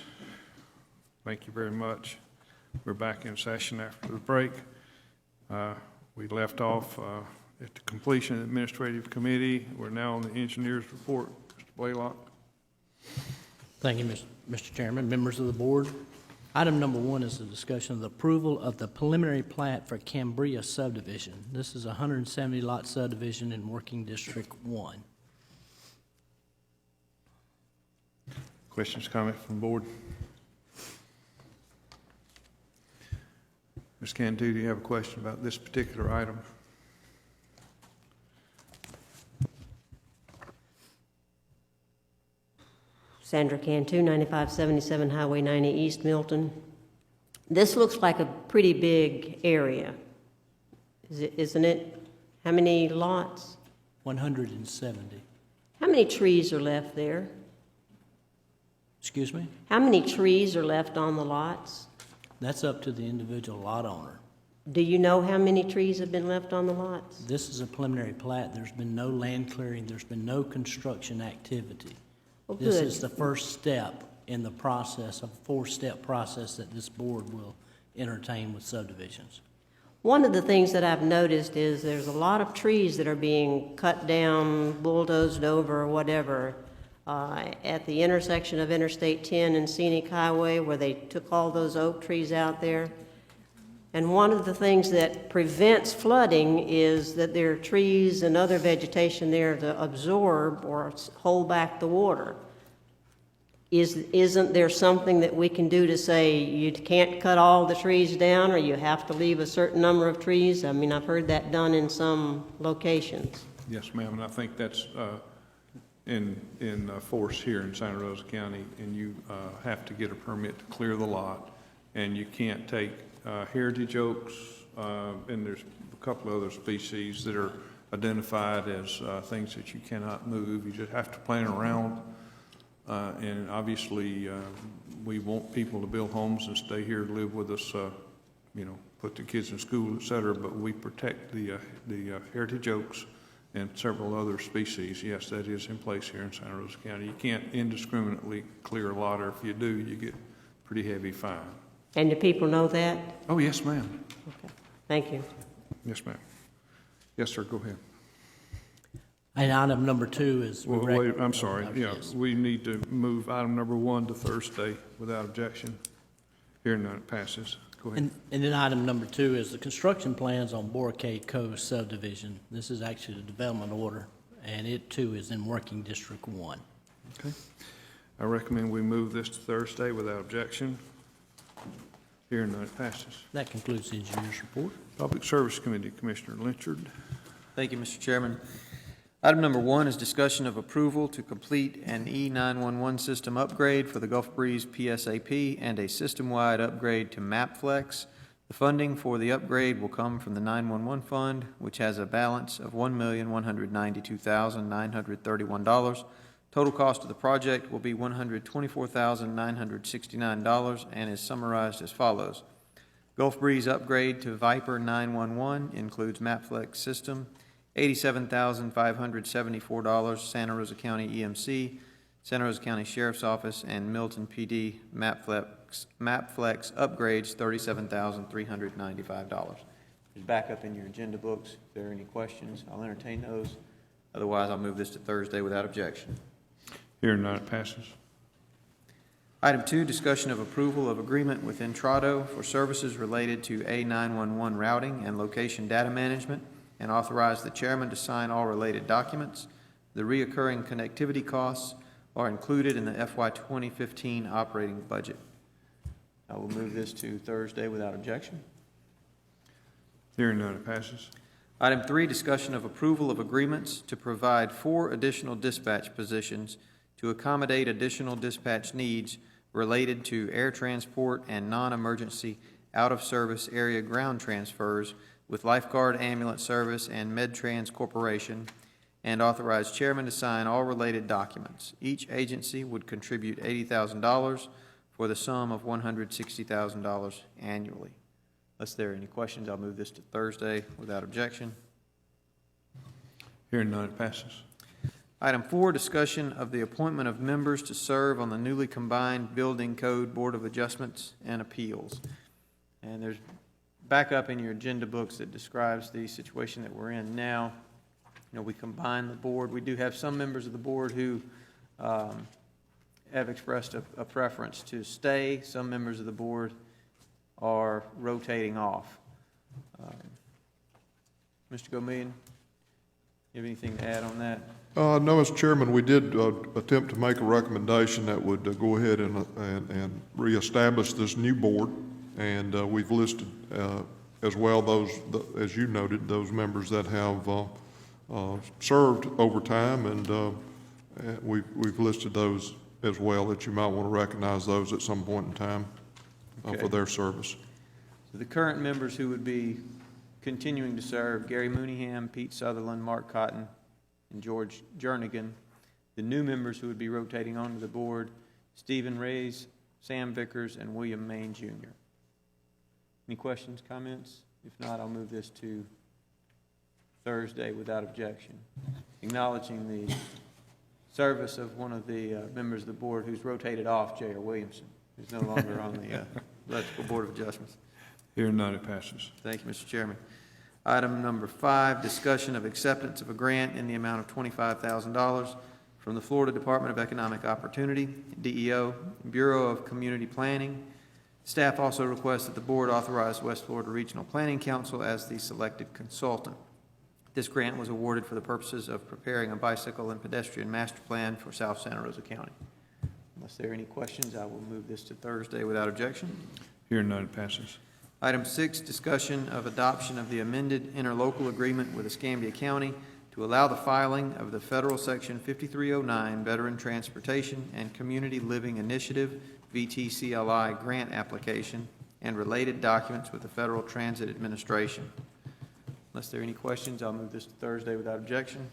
S1: Thank you very much. We're back in session after the break. We left off at the completion of the administrative committee. We're now on the engineer's report. Mr. Blaylock.
S10: Thank you, Mr. Chairman, members of the board. Item number 1 is the discussion of the approval of the preliminary plat for Cambria subdivision. This is a 170-lot subdivision in Working District 1.
S1: Questions, comments from the board? Ms. Cantu, do you have a question about this particular item?
S11: Sandra Cantu, 9577 Highway 90 East, Milton. This looks like a pretty big area, isn't it? How many lots?
S10: 170.
S11: How many trees are left there?
S10: Excuse me?
S11: How many trees are left on the lots?
S10: That's up to the individual lot owner.
S11: Do you know how many trees have been left on the lots?
S10: This is a preliminary plat. There's been no land clearing. There's been no construction activity.
S11: Well,
S10: This
S11: good.
S10: is the first step in the process, a 4-step process that this board will entertain with subdivisions.
S11: One of the things that I've noticed is there's a lot of trees that are being cut down, bulldozed over, or whatever, at the intersection of Interstate 10 and Scenic Highway, where they took all those oak trees out there. And one of the things that prevents flooding is that there are trees and other vegetation there to absorb or hold back the water. Isn't there something that we can do to say you can't cut all the trees down, or you have to leave a certain number of trees? I mean, I've heard that done in some locations.
S1: Yes, ma'am, and I think that's in force here in Santa Rosa County, and you have to get a permit to clear the lot, and you can't take heritage oaks, and there's a couple of other species that are identified as things that you cannot move. You just have to plan around, and obviously we want people to build homes and stay here, live with us, put the kids in school, et cetera, but we protect the heritage oaks and several other species. Yes, that is in place here in Santa Rosa County. You can't indiscriminately clear a lot, or if you do, you get a pretty heavy fine.
S11: And do people know that?
S1: Oh, yes, ma'am.
S11: Okay. Thank you.
S1: Yes, ma'am. Yes, sir, go ahead.
S10: And item number 2 is...
S1: Well, wait, I'm sorry. Yeah, we need to move item number 1 to Thursday without objection. Hearing none, it passes. Go ahead.
S10: And then item number 2 is the construction plans on Boracay Cove subdivision. This is actually the development order, and it too is in Working District 1.
S1: Okay. I recommend we move this to Thursday without objection. Hearing none, it passes.
S10: That concludes the engineer's report.
S1: Public Service Committee, Commissioner Lynchard.
S5: Thank you, Mr. Chairman. Item number 1 is discussion of approval to complete an E911 system upgrade for the Gulf Breeze PSAP and a system-wide upgrade to MapFlex. The funding for the upgrade will come from the 911 fund, which has a balance of $1,192,931. Total cost of the project will be $124,969 and is summarized as follows. Gulf Breeze upgrade to Viper 911 includes MapFlex system, $87,574, Santa Rosa County EMC, Santa Rosa County Sheriff's Office, and Milton PD MapFlex upgrades, $37,395. It's back up in your agenda books. If there are any questions, I'll entertain those. Otherwise, I'll move this to Thursday without objection.
S1: Hearing none, it passes.
S5: Item 2, discussion of approval of agreement with Intrado for services related to A911 routing and location data management, and authorize the chairman to sign all related documents. The reoccurring connectivity costs are included in the FY 2015 operating budget. I will move this to Thursday without objection.
S1: Hearing none, it passes.
S5: Item 3, discussion of approval of agreements to provide 4 additional dispatch positions to accommodate additional dispatch needs related to air transport and non-emergency out-of-service area ground transfers with Lifeguard Ambulance Service and MedTrans Corporation, and authorize chairman to sign all related documents. Each agency would contribute $80,000 for the sum of $160,000 annually. Unless there are any questions, I'll move this to Thursday without objection.
S1: Hearing none, it passes.
S5: Item 4, discussion of the appointment of members to serve on the newly combined Building Code Board of Adjustments and Appeals. And there's backup in your agenda books that describes the situation that we're in now. You know, we combine the board. We do have some members of the board who have expressed a preference to stay. Some members of the board are rotating off. Mr. Gomillion, you have anything to add on that?
S16: No, Mr. Chairman, we did attempt to make a recommendation that would go ahead and reestablish this new board, and we've listed as well those, as you noted, those members that have served over time, and we've listed those as well, that you might want to recognize those at some point in time for their service.
S5: So the current members who would be continuing to serve: Gary Mooneyham, Pete Sutherland, Mark Cotton, and George Jernigan. The new members who would be rotating onto the board: Stephen Reyes, Sam Vickers, and William Main Jr. Any questions, comments? If not, I'll move this to Thursday without objection, acknowledging the service of one of the members of the board who's rotated off, J.R. Williamson, who's no longer on the Electrical Board of Adjustments.
S1: Here and none, it passes.
S5: Thank you, Mr. Chairman. Item number 5, discussion of acceptance of a grant in the amount of $25,000 from the Florida Department of Economic Opportunity, DEO, Bureau of Community Planning. Staff also requests that the board authorize West Florida Regional Planning Council as the selected consultant. This grant was awarded for the purposes of preparing a bicycle and pedestrian master plan for South Santa Rosa County. Unless there are any questions, I will move this to Thursday without objection.
S1: Here and none, it passes.
S5: Item 6, discussion of adoption of the amended interlocal agreement with Escambia County to allow the filing of the Federal Section 5309 Veteran Transportation and Community Living Initiative VTCLI grant application and related documents with the Federal Transit Administration. Unless there are any questions, I'll move this to Thursday without objection.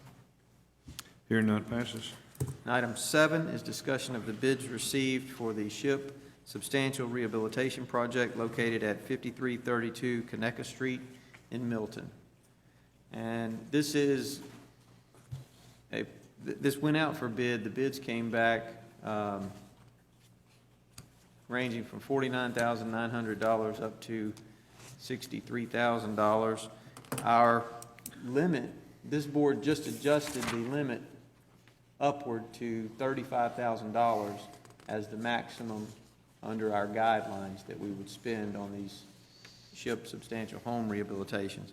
S1: Here and none, it passes.
S5: And item 7 is discussion of the bids received for the SHIP Substantial Rehabilitation Project located at 5332 Conecuh Street in Milton. And this is this went out for bid. The bids came back ranging from $49,900 up to $63,000. Our limit, this board just adjusted the limit upward to $35,000 as the maximum under our guidelines that we would spend on these SHIP substantial home rehabilitations.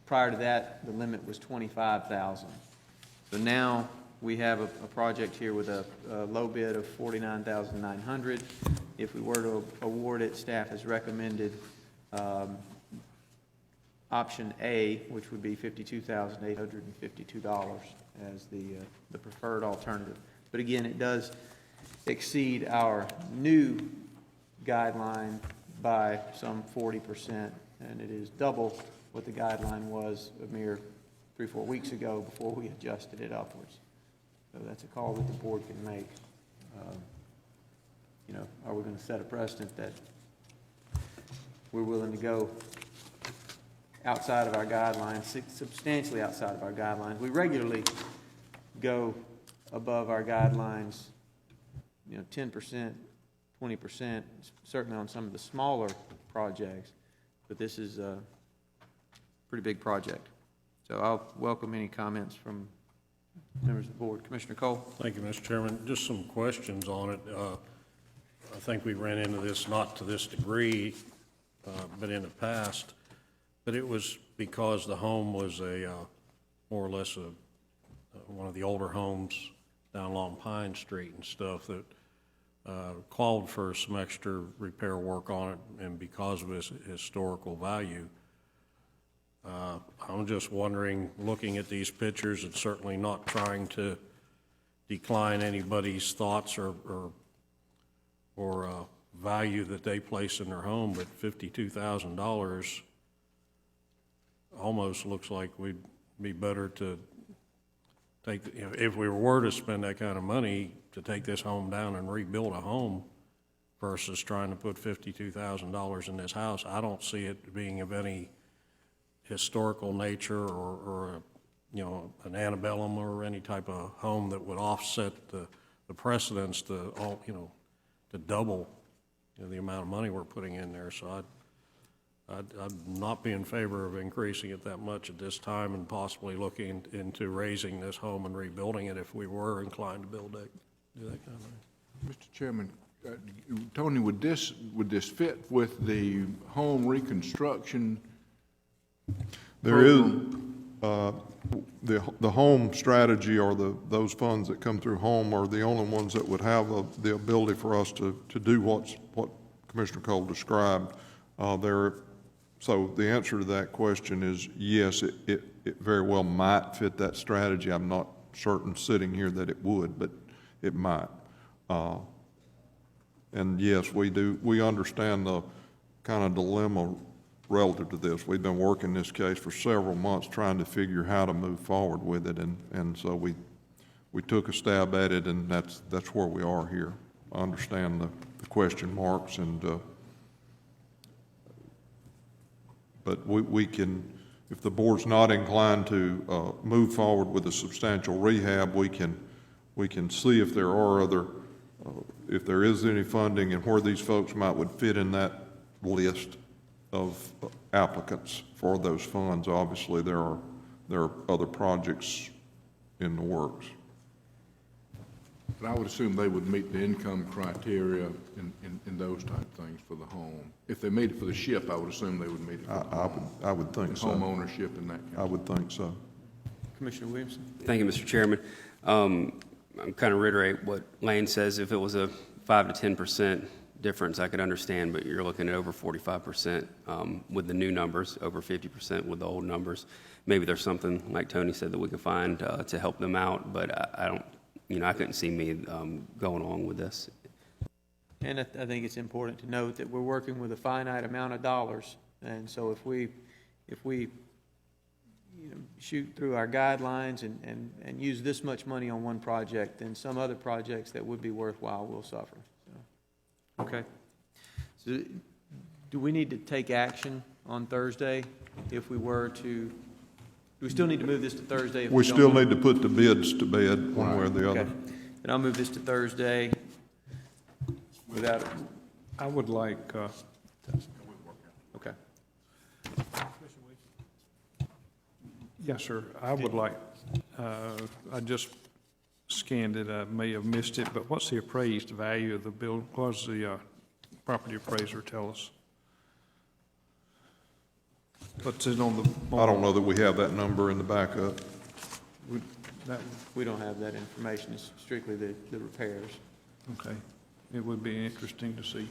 S5: Prior to that, the limit was $25,000. So now we have a project here with a low bid of $49,900. If we were to award it, staff has recommended option A, which would be $52,852 as the preferred alternative. But again, it does exceed our new guideline by some 40%, and it is double what the guideline was a mere 3-4 weeks ago before we adjusted it upwards. So that's a call that the board can make. You know, are we going to set a precedent that we're willing to go outside of our guidelines, substantially outside of our guidelines? We regularly go above our guidelines, you know, 10%, 20%, certainly on some of the smaller projects, but this is a pretty big project. So I'll welcome any comments from members of the board. Commissioner Cole.
S2: Thank you, Mr. Chairman. Just some questions on it. I think we ran into this, not to this degree, but in the past, but it was because the home was more or less one of the older homes down along Pine Street and stuff that called for some extra repair work on it, and because of its historical value. I'm just wondering, looking at these pictures, and certainly not trying to decline anybody's thoughts or value that they place in their home, but $52,000 almost looks like we'd be better to take, you know, if we were to spend that kind of money, to take this home down and rebuild a home versus trying to put $52,000 in this house. I don't see it being of any historical nature or you know, an antebellum or any type of home that would offset the precedence to all, you know, to double, you know, the amount of money we're putting in there. So I'd not be in favor of increasing it that much at this time and possibly looking into raising this home and rebuilding it if we were inclined to do that kind of thing.
S8: Mr. Chairman, Tony, would this fit with the home reconstruction?
S16: There is, the home strategy or those funds that come through home are the only ones that would have the ability for us to do what Commissioner Cole described. So the answer to that question is yes, it very well might fit that strategy. I'm not certain sitting here that it would, but it might. And yes, we understand the kind of dilemma relative to this. We've been working this case for several months trying to figure how to move forward with it, and so we took a stab at it, and that's where we are here. I understand the question marks, and but we can, if the board's not inclined to move forward with a substantial rehab, we can see if there are other, if there is any funding and where these folks would fit in that list of applicants for those funds. Obviously, there are other projects in the works.
S8: But I would assume they would meet the income criteria in those type of things for the home. If they made it for the SHIP, I would assume they would meet it for the home.
S16: I would think so.
S8: Home ownership and that kind of
S16: I would think so.
S5: Commissioner Williamson?
S4: Thank you, Mr. Chairman. I'm kind of reiterate what Lane says. If it was a 5 to 10% difference, I could understand, but you're looking at over 45% with the new numbers, over 50% with the old numbers. Maybe there's something, like Tony said, that we could find to help them out, but I don't, I couldn't see me going along with this.
S5: And I think it's important to note that we're working with a finite amount of dollars, and so if we shoot through our guidelines and use this much money on one project, then some other projects that would be worthwhile will suffer. So, okay. So do we need to take action on Thursday if we were to? Do we still need to move this to Thursday? If
S16: We still need to put the bids to bed one way or the other.
S5: Okay. Then I'll move this to Thursday without.
S1: I would like,
S5: Okay.
S1: yes, sir, I would like, I just scanned it, I may have missed it, but what's the appraised value of the building? What does the property appraiser tell us? What's it on the?
S16: I don't know that we have that number in the backup.
S5: We don't have that information. It's strictly the repairs.
S1: Okay. It would be interesting to see.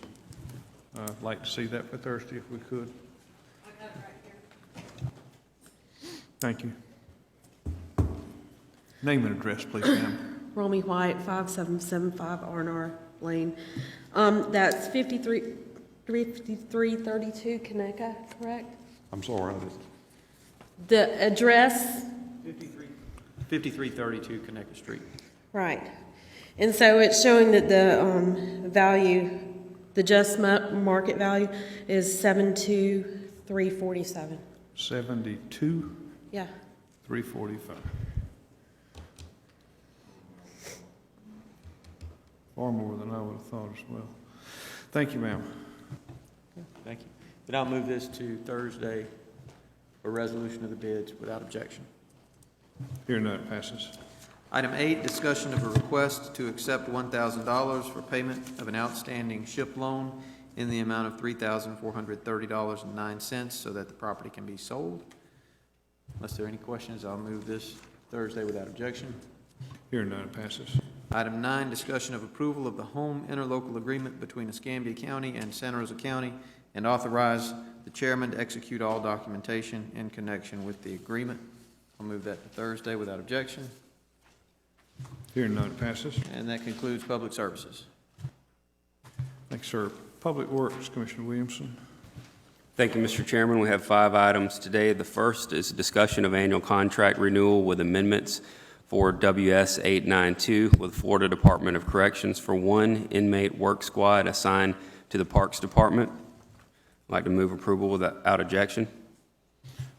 S1: I'd like to see that for Thursday if we could.
S17: I got it right here.
S1: Thank you. Name and address, please, ma'am.
S17: Romy White, 5775 R&R Lane. That's 5332 Conecuh, correct?
S16: I'm sorry, I didn't.
S17: The address?
S5: 5332 Conecuh Street.
S17: Right. And so it's showing that the value, the just market value is 72,347.
S1: 72?
S17: Yeah.
S1: 345. Far more than I would have thought as well. Thank you, ma'am.
S5: Thank you. Then I'll move this to Thursday for resolution of the bids without objection.
S1: Hearing none, it passes.
S5: Item 8, discussion of a request to accept $1,000 for payment of an outstanding SHIP loan in the amount of $3,430.09 so that the property can be sold. Unless there are any questions, I'll move this Thursday without objection.
S1: Hearing none, it passes.
S5: Item 9, discussion of approval of the home interlocal agreement between Escambia County and Santa Rosa County and authorize the chairman to execute all documentation in connection with the agreement. I'll move that to Thursday without objection.
S1: Hearing none, it passes.
S5: And that concludes public services.
S1: Thanks, sir. Public Works, Commissioner Williamson.
S4: Thank you, Mr. Chairman. We have 5 items today. The first is a discussion of annual contract renewal with amendments for WS 892 with Florida Department of Corrections for 1 inmate work squad assigned to the Parks Department. I'd like to move approval without objection.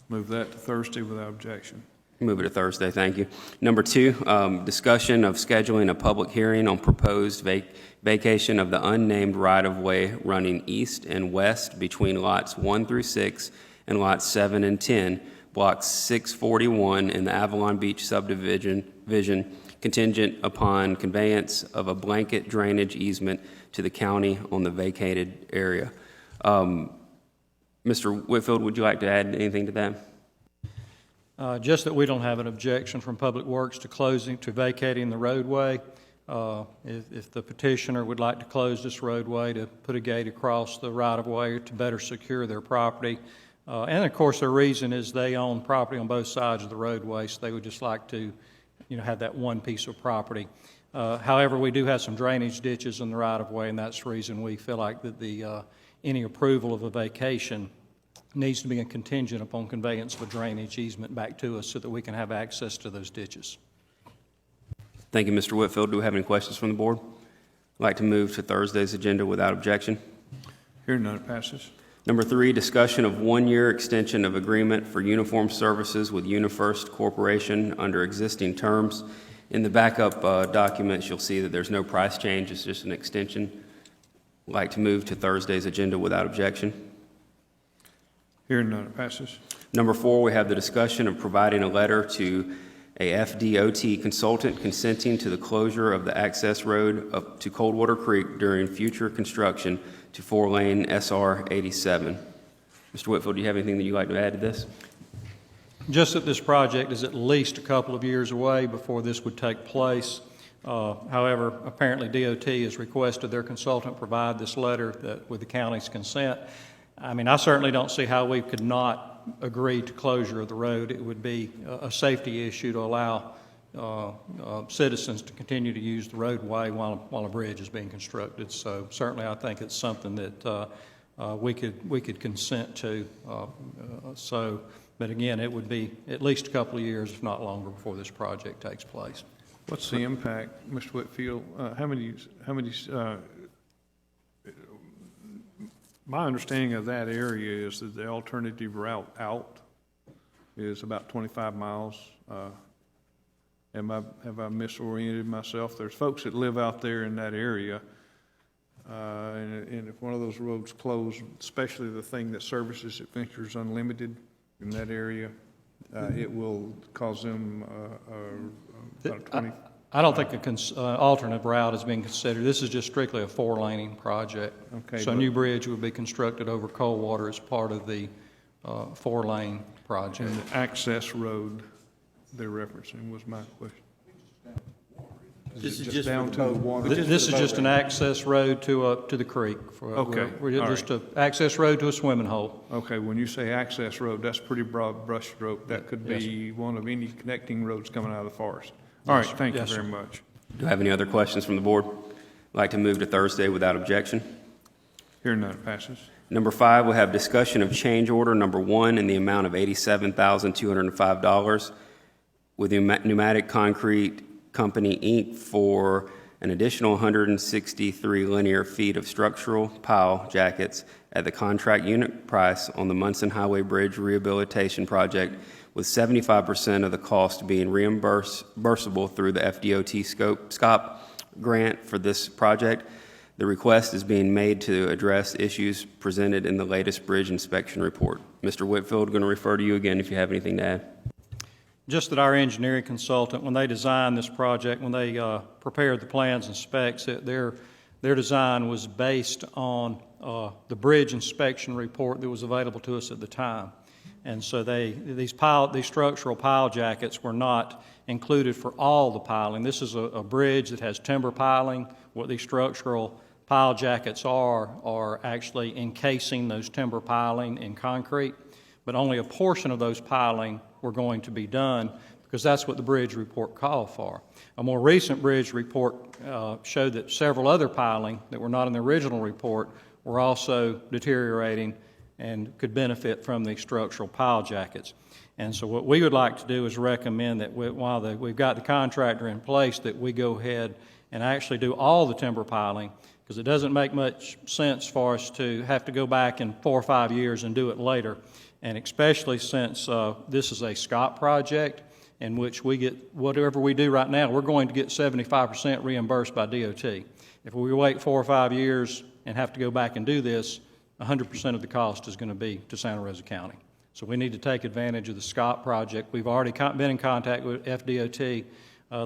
S1: Move that to Thursday without objection.
S4: Move it to Thursday, thank you. Number 2, discussion of scheduling a public hearing on proposed vacation of the unnamed right-of-way running east and west between lots 1 through 6 and lots 7 and 10, block 641 in the Avalon Beach subdivision, contingent upon conveyance of a blanket drainage easement to the county on the vacated area. Mr. Whitfield, would you like to add anything to that?
S1: Just that we don't have an objection from Public Works to vacating the roadway. If the petitioner would like to close this roadway to put a gate across the right-of-way to better secure their property. And of course, their reason is they own property on both sides of the roadway, so they would just like to, have that one piece of property. However, we do have some drainage ditches in the right-of-way, and that's the reason we feel like that any approval of a vacation needs to be contingent upon conveyance of a drainage easement back to us so that we can have access to those ditches.
S4: Thank you, Mr. Whitfield. Do we have any questions from the board? I'd like to move to Thursday's agenda without objection.
S1: Hearing none, it passes.
S4: Number 3, discussion of 1-year extension of agreement for uniform services with UniFirst Corporation under existing terms. In the backup documents, you'll see that there's no price change. It's just an extension. I'd like to move to Thursday's agenda without objection.
S1: Hearing none, it passes.
S4: Number 4, we have the discussion of providing a letter to a FDOT consultant consenting to the closure of the access road up to Coldwater Creek during future construction to 4-lane SR 87. Mr. Whitfield, do you have anything that you'd like to add to this?
S1: Just that this project is at least a couple of years away before this would take place. However, apparently DOT has requested their consultant provide this letter with the county's consent. I mean, I certainly don't see how we could not agree to closure of the road. It would be a safety issue to allow citizens to continue to use the roadway while a bridge is being constructed. So certainly I think it's something that we could consent to. But again, it would be at least a couple of years, if not longer, before this project takes place.
S2: What's the impact, Mr. Whitfield? How many
S1: My understanding of that area is that the alternative route out is about 25 miles. Have I misoriented myself? There's folks that live out there in that area, and if one of those roads close, especially the thing that services Adventures Unlimited in that area, it will cause them about 20.
S5: I don't think an alternate route is being considered. This is just strictly a 4-laning project.
S1: Okay,
S5: so a new bridge would be constructed over Coldwater as part of the 4-lane project.
S1: And the access road they're referencing was my question.
S5: This is
S1: just down to the water.
S5: This is just an access road to the creek.
S1: Okay.
S5: We're just an access road to a swimming hole.
S1: Okay, when you say access road, that's pretty broad brush stroke. That could be one of any connecting roads coming out of the forest. All right, thank you very much.
S4: Do you have any other questions from the board? I'd like to move to Thursday without objection.
S1: Hearing none, it passes.
S4: Number 5, we have discussion of change order number 1 in the amount of $87,205 with Pneumatic Concrete Company, Inc. for an additional 163 linear feet of structural pile jackets at the contract unit price on the Munson Highway Bridge Rehabilitation Project, with 75% of the cost being reimbursable through the FDOT SCOP grant for this project. The request is being made to address issues presented in the latest bridge inspection report. Mr. Whitfield, going to refer to you again if you have anything to add.
S5: Just that our engineering consultant, when they designed this project, when they prepared the plans and specs, their design was based on the bridge inspection report that was available to us at the time. And so these structural pile jackets were not included for all the piling. This is a bridge that has timber piling. What these structural pile jackets are actually encasing those timber piling in concrete, but only a portion of those piling were going to be done because that's what the bridge report called for. A more recent bridge report showed that several other piling that were not in the original report were also deteriorating and could benefit from the structural pile jackets. And so what we would like to do is recommend that while we've got the contractor in place, that we go ahead and actually do all the timber piling, because it doesn't make much sense for us to have to go back in 4 or 5 years and do it later. And especially since this is a SCOP project,
S1: in which we get, whatever we do right now, we're going to get 75% reimbursed by DOT. If we wait 4 or 5 years and have to go back and do this, 100% of the cost is going to be to Santa Rosa County. So we need to take advantage of the Scott project. We've already been in contact with FDOT.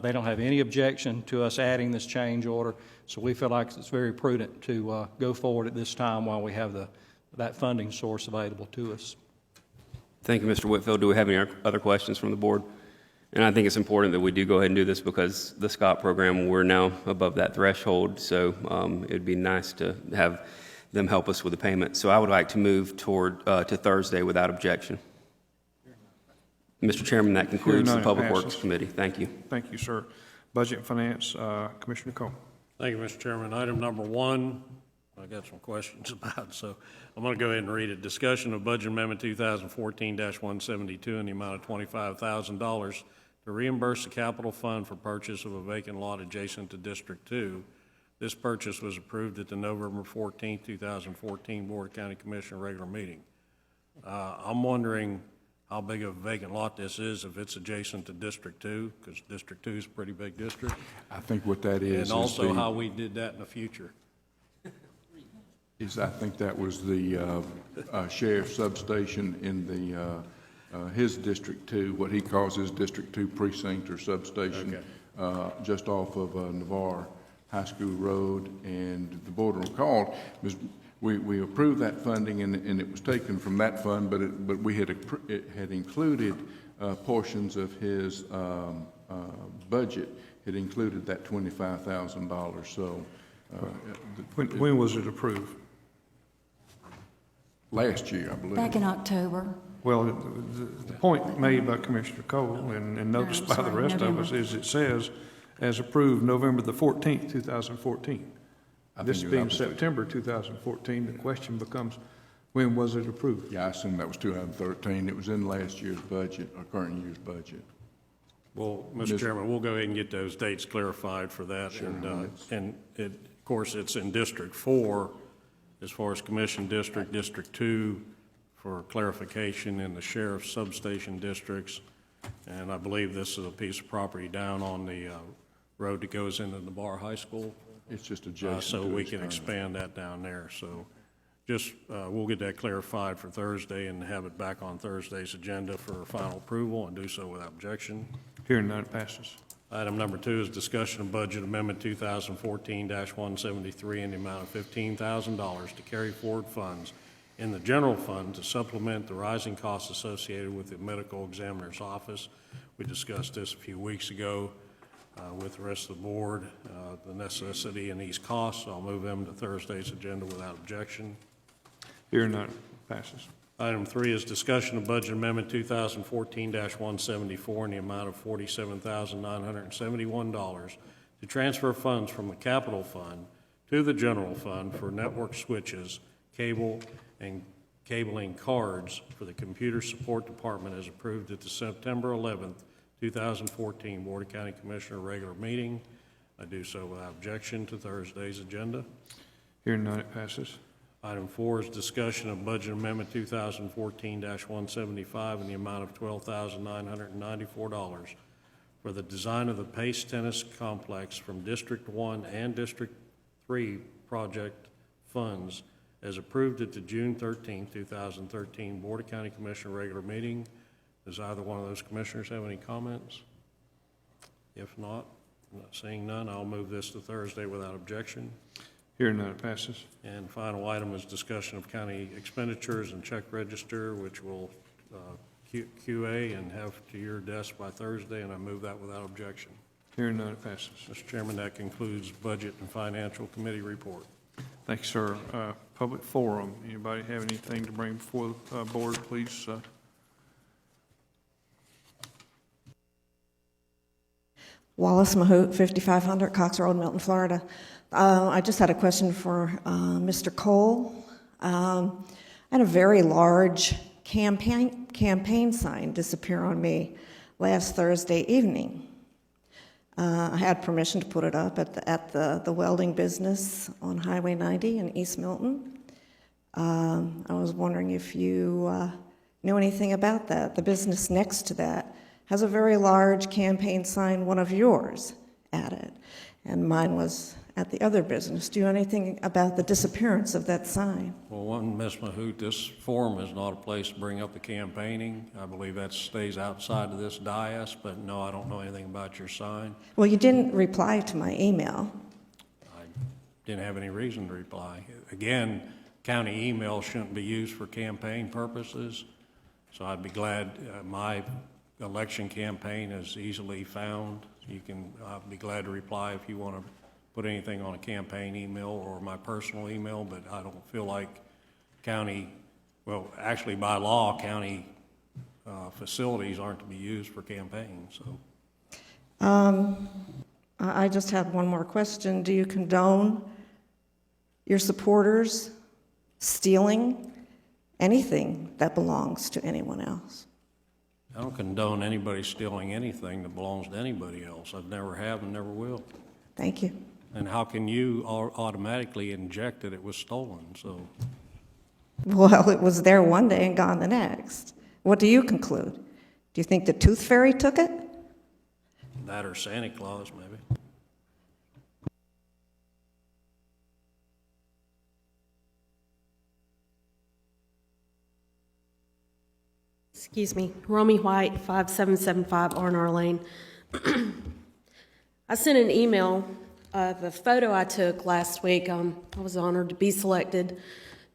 S1: They don't have any objection to us adding this change order, so we feel like it's very prudent to go forward at this time while we have that funding source available to us.
S4: Thank you, Mr. Whitfield. Do we have any other questions from the board? And I think it's important that we do go ahead and do this because the Scott program, we're now above that threshold, so it'd be nice to have them help us with the payment. So I would like to move toward to Thursday without objection. Mr. Chairman, that concludes the Public Works Committee. Thank you.
S1: Thank you, sir. Budget and Finance, Commissioner Cole.
S2: Thank you, Mr. Chairman. Item number 1, I got some questions about, so I'm going to go ahead and read it. Discussion of Budget Amendment 2014-172 in the amount of $25,000 to reimburse the capital fund for purchase of a vacant lot adjacent to District 2. This purchase was approved at the November 14, 2014 Board of County Commissioner regular meeting. I'm wondering how big of a vacant lot this is, if it's adjacent to District 2, because District 2 is a pretty big district.
S8: I think what that is.
S2: And also how we did that in the future.
S8: I think that was the sheriff's substation in the his District 2, what he calls his District 2 precinct or substation, just off of Navarre High School Road. And the board recalled, we approved that funding and it was taken from that fund, but we had included portions of his budget. It included that $25,000. So
S1: when was it approved?
S8: Last year, I believe.
S12: Back in October.
S1: Well, the point made by Commissioner Cole and noticed by the rest of us is it says as approved November the 14th, 2014. This being September 2014, the question becomes, when was it approved?
S8: Yeah, I assume that was 2013. It was in last year's budget, or current year's budget.
S2: Well, Mr. Chairman, we'll go ahead and get those dates clarified for that. Sure. And of course, it's in District 4 as far as Commission District, District 2 for clarification in the Sheriff's substation districts. And I believe this is a piece of property down on the road that goes into Navarre High School.
S8: It's just adjacent.
S2: So we can expand that down there. So just, we'll get that clarified for Thursday and have it back on Thursday's agenda for final approval and do so without objection.
S1: Hearing none, it passes.
S2: Item number 2 is discussion of Budget Amendment 2014-173 in the amount of $15,000 to carry forward funds in the general fund to supplement the rising costs associated with the medical examiner's office. We discussed this a few weeks ago with the rest of the board, the necessity and these costs. I'll move them to Thursday's agenda without objection.
S1: Hearing none, passes.
S2: Item 3 is discussion of Budget Amendment 2014-174 in the amount of $47,971 to transfer funds from the capital fund to the general fund for network switches, cable, and cabling cards for the computer support department as approved at the September 11th, 2014 Board of County Commissioner regular meeting. I do so without objection to Thursday's agenda.
S1: Hearing none, it passes.
S2: Item 4 is discussion of Budget Amendment 2014-175 in the amount of $12,994 for the design of the Pace Tennis Complex from District 1 and District 3 project funds as approved at the June 13, 2013 Board of County Commissioner regular meeting. Does either one of those commissioners have any comments? If not, seeing none, I'll move this to Thursday without objection.
S1: Hearing none, it passes.
S2: And final item is discussion of county expenditures and check register, which will QA and have to your desk by Thursday, and I move that without objection.
S1: Hearing none, it passes.
S2: Mr. Chairman, that concludes Budget and Financial Committee report.
S1: Thank you, sir. Public forum. Anybody have anything to bring before the board, please?
S14: Wallace Mahout, 5500 Cox Road, Milton, Florida. I just had a question for Mr. Cole. I had a very large campaign sign disappear on me last Thursday evening. I had permission to put it up at the welding business on Highway 90 in East Milton. I was wondering if you know anything about that. The business next to that has a very large campaign sign, one of yours, at it, and mine was at the other business. Do you know anything about the disappearance of that sign?
S2: Well, one, Ms. Mahout, this forum is not a place to bring up the campaigning. I believe that stays outside of this dais, but no, I don't know anything about your sign.
S14: Well, you didn't reply to my email.
S2: I didn't have any reason to reply. Again, county email shouldn't be used for campaign purposes, so I'd be glad, my election campaign is easily found. I'd be glad to reply if you want to put anything on a campaign email or my personal email, but I don't feel like actually by law, county facilities aren't to be used for campaigns, so.
S14: I just have one more question. Do you condone your supporters stealing anything that belongs to anyone else?
S2: I don't condone anybody stealing anything that belongs to anybody else. I've never have and never will.
S14: Thank you.
S2: And how can you automatically inject that it was stolen? So,
S14: Well, it was there one day and gone the next. What do you conclude? Do you think the Tooth Fairy took it?
S2: that or Santa Claus, maybe.
S17: Excuse me, Romy White, 5775 R&R Lane. I sent an email of a photo I took last week. I was honored to be selected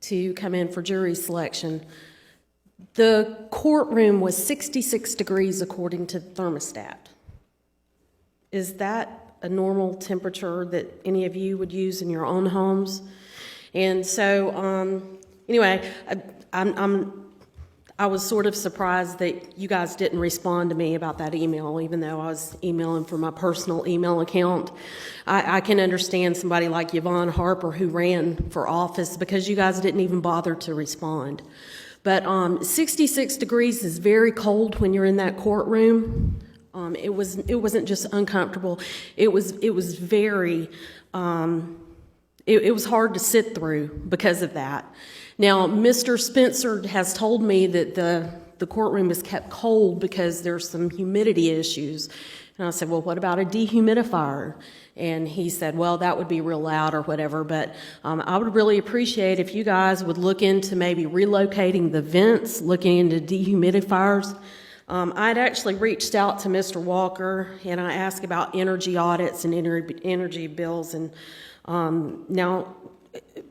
S17: to come in for jury selection. The courtroom was 66 degrees according to the thermostat. Is that a normal temperature that any of you would use in your own homes? And so, anyway, I was sort of surprised that you guys didn't respond to me about that email, even though I was emailing from my personal email account. I can understand somebody like Yvonne Harper who ran for office because you guys didn't even bother to respond. But 66 degrees is very cold when you're in that courtroom. It wasn't just uncomfortable. It was very. It was hard to sit through because of that. Now, Mr. Spencer has told me that the courtroom is kept cold because there's some humidity issues. And I said, well, what about a dehumidifier? And he said, well, that would be real loud or whatever. But I would really appreciate if you guys would look into maybe relocating the vents, looking into dehumidifiers. I'd actually reached out to Mr. Walker, and I asked about energy audits and energy bills. And now,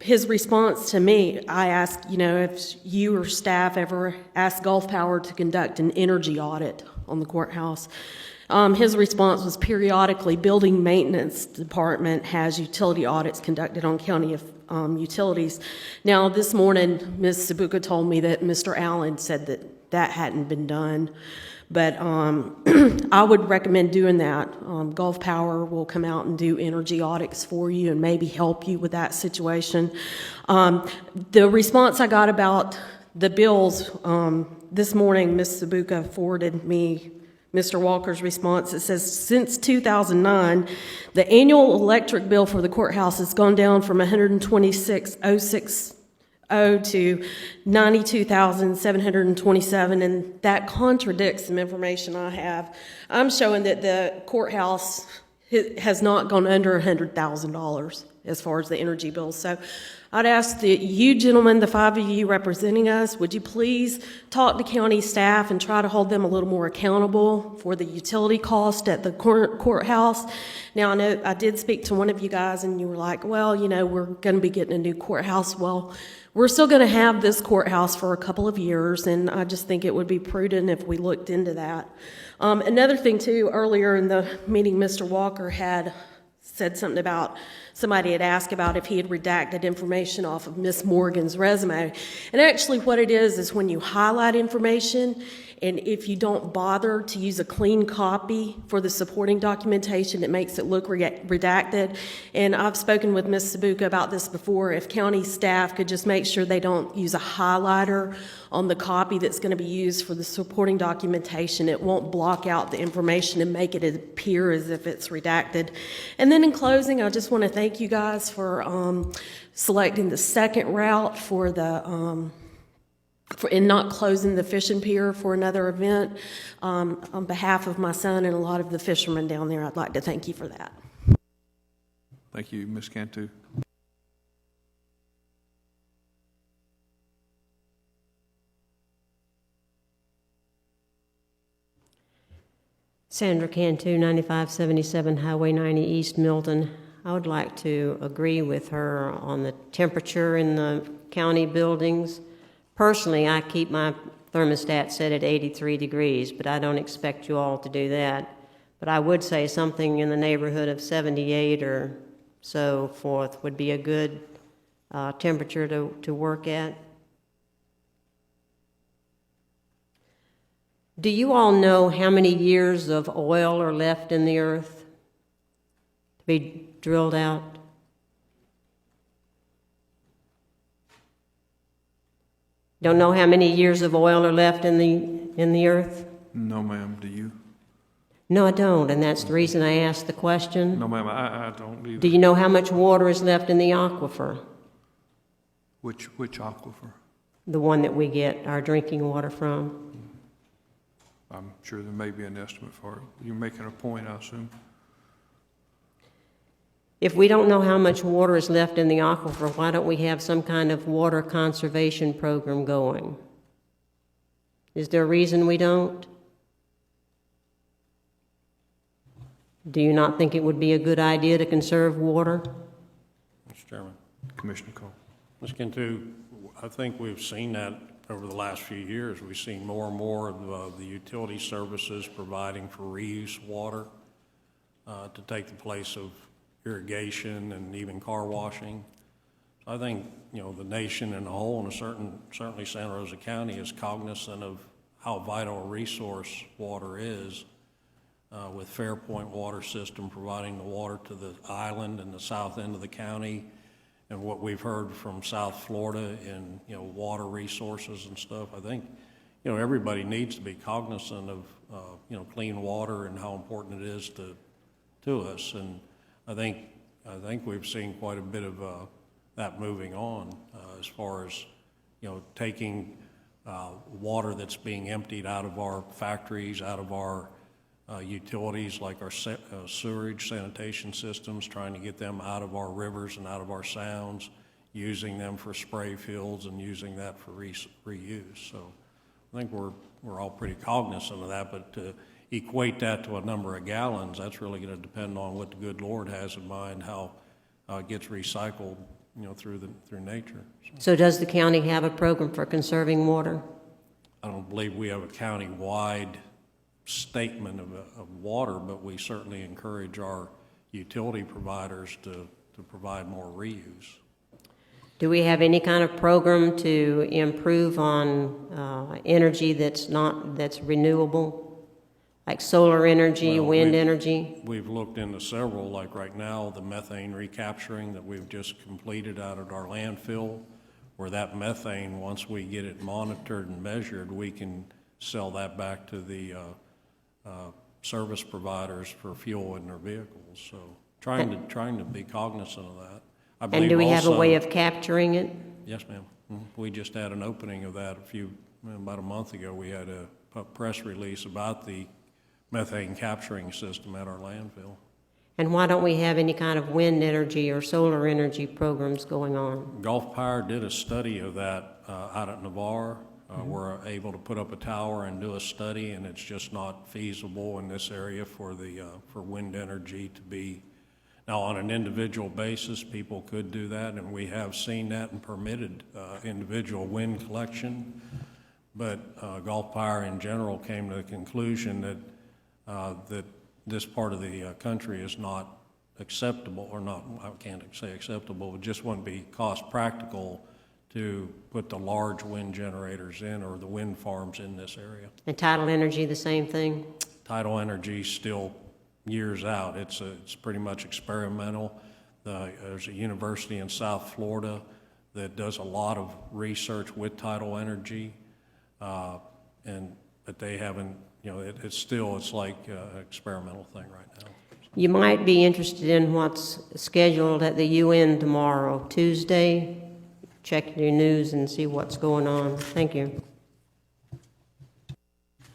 S17: his response to me, I asked, if you or staff ever asked Gulf Power to conduct an energy audit on the courthouse. His response was periodically, building maintenance department has utility audits conducted on county utilities. Now, this morning, Ms. Sabuka told me that Mr. Allen said that hadn't been done. But I would recommend doing that. Gulf Power will come out and do energy audits for you and maybe help you with that situation. The response I got about the bills, this morning, Ms. Sabuka forwarded me Mr. Walker's response. It says, since 2009, the annual electric bill for the courthouse has gone down from $126,060 to $92,727, and that contradicts some information I have. I'm showing that the courthouse has not gone under $100,000 as far as the energy bills. So I'd ask that you gentlemen, the five of you representing us, would you please talk to county staff and try to hold them a little more accountable for the utility cost at the courthouse. Now, I know I did speak to one of you guys and you were like, well, we're going to be getting a new courthouse. Well, we're still going to have this courthouse for a couple of years, and I just think it would be prudent if we looked into that. Another thing, too, earlier in the meeting, Mr. Walker had said something about somebody had asked about if he had redacted information off of Miss Morgan's resume. And actually what it is when you highlight information, and if you don't bother to use a clean copy for the supporting documentation, it makes it look redacted. And I've spoken with Ms. Sabuka about this before. If county staff could just make sure they don't use a highlighter on the copy that's going to be used for the supporting documentation, it won't block out the information and make it appear as if it's redacted. And then in closing, I just want to thank you guys for selecting the second route for the in not closing the fishing pier for another event. On behalf of my son and a lot of the fishermen down there, I'd like to thank you for that.
S8: Thank you, Ms. Cantu.
S11: Sandra Cantu, 9577 Highway 90 East, Milton. I would like to agree with her on the temperature in the county buildings. Personally, I keep my thermostat set at 83 degrees, but I don't expect you all to do that. But I would say something in the neighborhood of 78 or so forth would be a good temperature to work at. Do you all know how many years of oil are left in the earth to be drilled out? Don't know how many years of oil are left in the earth?
S8: No, ma'am, do you?
S11: No, I don't, and that's the reason I asked the question.
S1: No, ma'am, I don't either.
S11: Do you know how much water is left in the aquifer?
S8: Which aquifer?
S11: The one that we get our drinking water from?
S1: I'm sure there may be an estimate for it. You're making a point, I assume.
S11: If we don't know how much water is left in the aquifer, why don't we have some kind of water conservation program going? Is there a reason we don't? Do you not think it would be a good idea to conserve water?
S2: Mr. Chairman.
S1: Commissioner Cole.
S2: Ms. Cantu, I think we've seen that over the last few years. We've seen more and more of the utility services providing for reuse water to take the place of irrigation and even car washing. So I think, the nation in a whole, and certainly Santa Rosa County, is cognizant of how vital a resource water is, with Fairpoint Water System providing the water to the island and the south end of the county, and what we've heard from South Florida in, water resources and stuff. I think, everybody needs to be cognizant of, clean water and how important it is to us. And I think we've seen quite a bit of that moving on as far as, taking water that's being emptied out of our factories, out of our utilities like our sewerage sanitation systems, trying to get them out of our rivers and out of our sounds, using them for spray fields and using that for reuse. So I think we're all pretty cognizant of that, but to equate that to a number of gallons, that's really going to depend on what the good Lord has in mind, how it gets recycled, through nature.
S11: So does the county have a program for conserving water?
S2: I don't believe we have a county-wide statement of water, but we certainly encourage our utility providers to provide more reuse.
S11: Do we have any kind of program to improve on energy that's renewable, like solar energy, wind energy?
S2: We've looked into several, like right now, the methane recapturing that we've just completed out at our landfill, where that methane, once we get it monitored and measured, we can sell that back to the service providers for fuel in their vehicles. So trying to be cognizant of that. I believe
S11: and do we have a
S2: also,
S11: way of capturing it?
S2: Yes, ma'am. We just had an opening of that about a month ago. We had a press release about the methane capturing system at our landfill.
S11: And why don't we have any kind of wind energy or solar energy programs going on?
S2: Gulf Power did a study of that out at Navarre. We're able to put up a tower and do a study, and it's just not feasible in this area for wind energy to be. Now, on an individual basis, people could do that, and we have seen that and permitted individual wind collection. But Gulf Power in general came to the conclusion that this part of the country is not acceptable, or not, I can't say acceptable, it just wouldn't be cost practical to put the large wind generators in, or the wind farms in this area.
S11: And tidal energy, the same thing?
S2: Tidal energy still years out. It's pretty much experimental. There's a university in South Florida that does a lot of research with tidal energy, but they haven't, it's like an experimental thing right now.
S11: You might be interested in what's scheduled at the UN tomorrow, Tuesday, check your news and see what's going on. Thank you.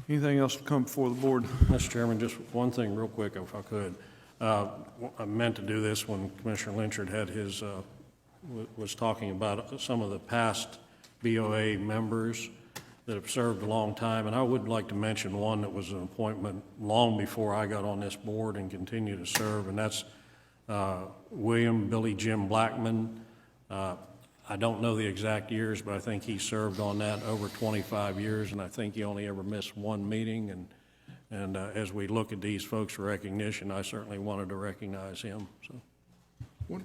S1: Anything else to come before the board?
S2: Mr. Chairman, just one thing real quick, if I could. I meant to do this when Commissioner Lynchard had his, was talking about some of the past BOA members that have served a long time, and I would like to mention one that was an appointment long before I got on this board and continue to serve, and that's William Billy Jim Blackman. I don't know the exact years, but I think he served on that over 25 years, and I think he only ever missed one meeting. And as we look at these folks for recognition, I certainly wanted to recognize him. So,
S8: One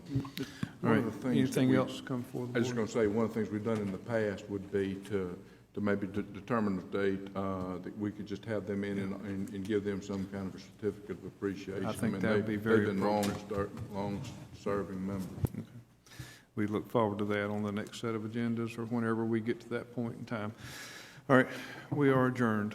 S1: All right,
S8: of the things
S1: anything
S8: that
S1: else come before the
S8: I was
S1: board?
S8: just going to say, one of the things we've done in the past would be to maybe determine the date that we could just have them in and give them some kind of a certificate of appreciation.
S1: I think that would be very
S8: they've been
S1: appropriate.
S8: long-serving members.
S1: Okay. We look forward to that on the next set of agendas or whenever we get to that point in time. All right, we are adjourned.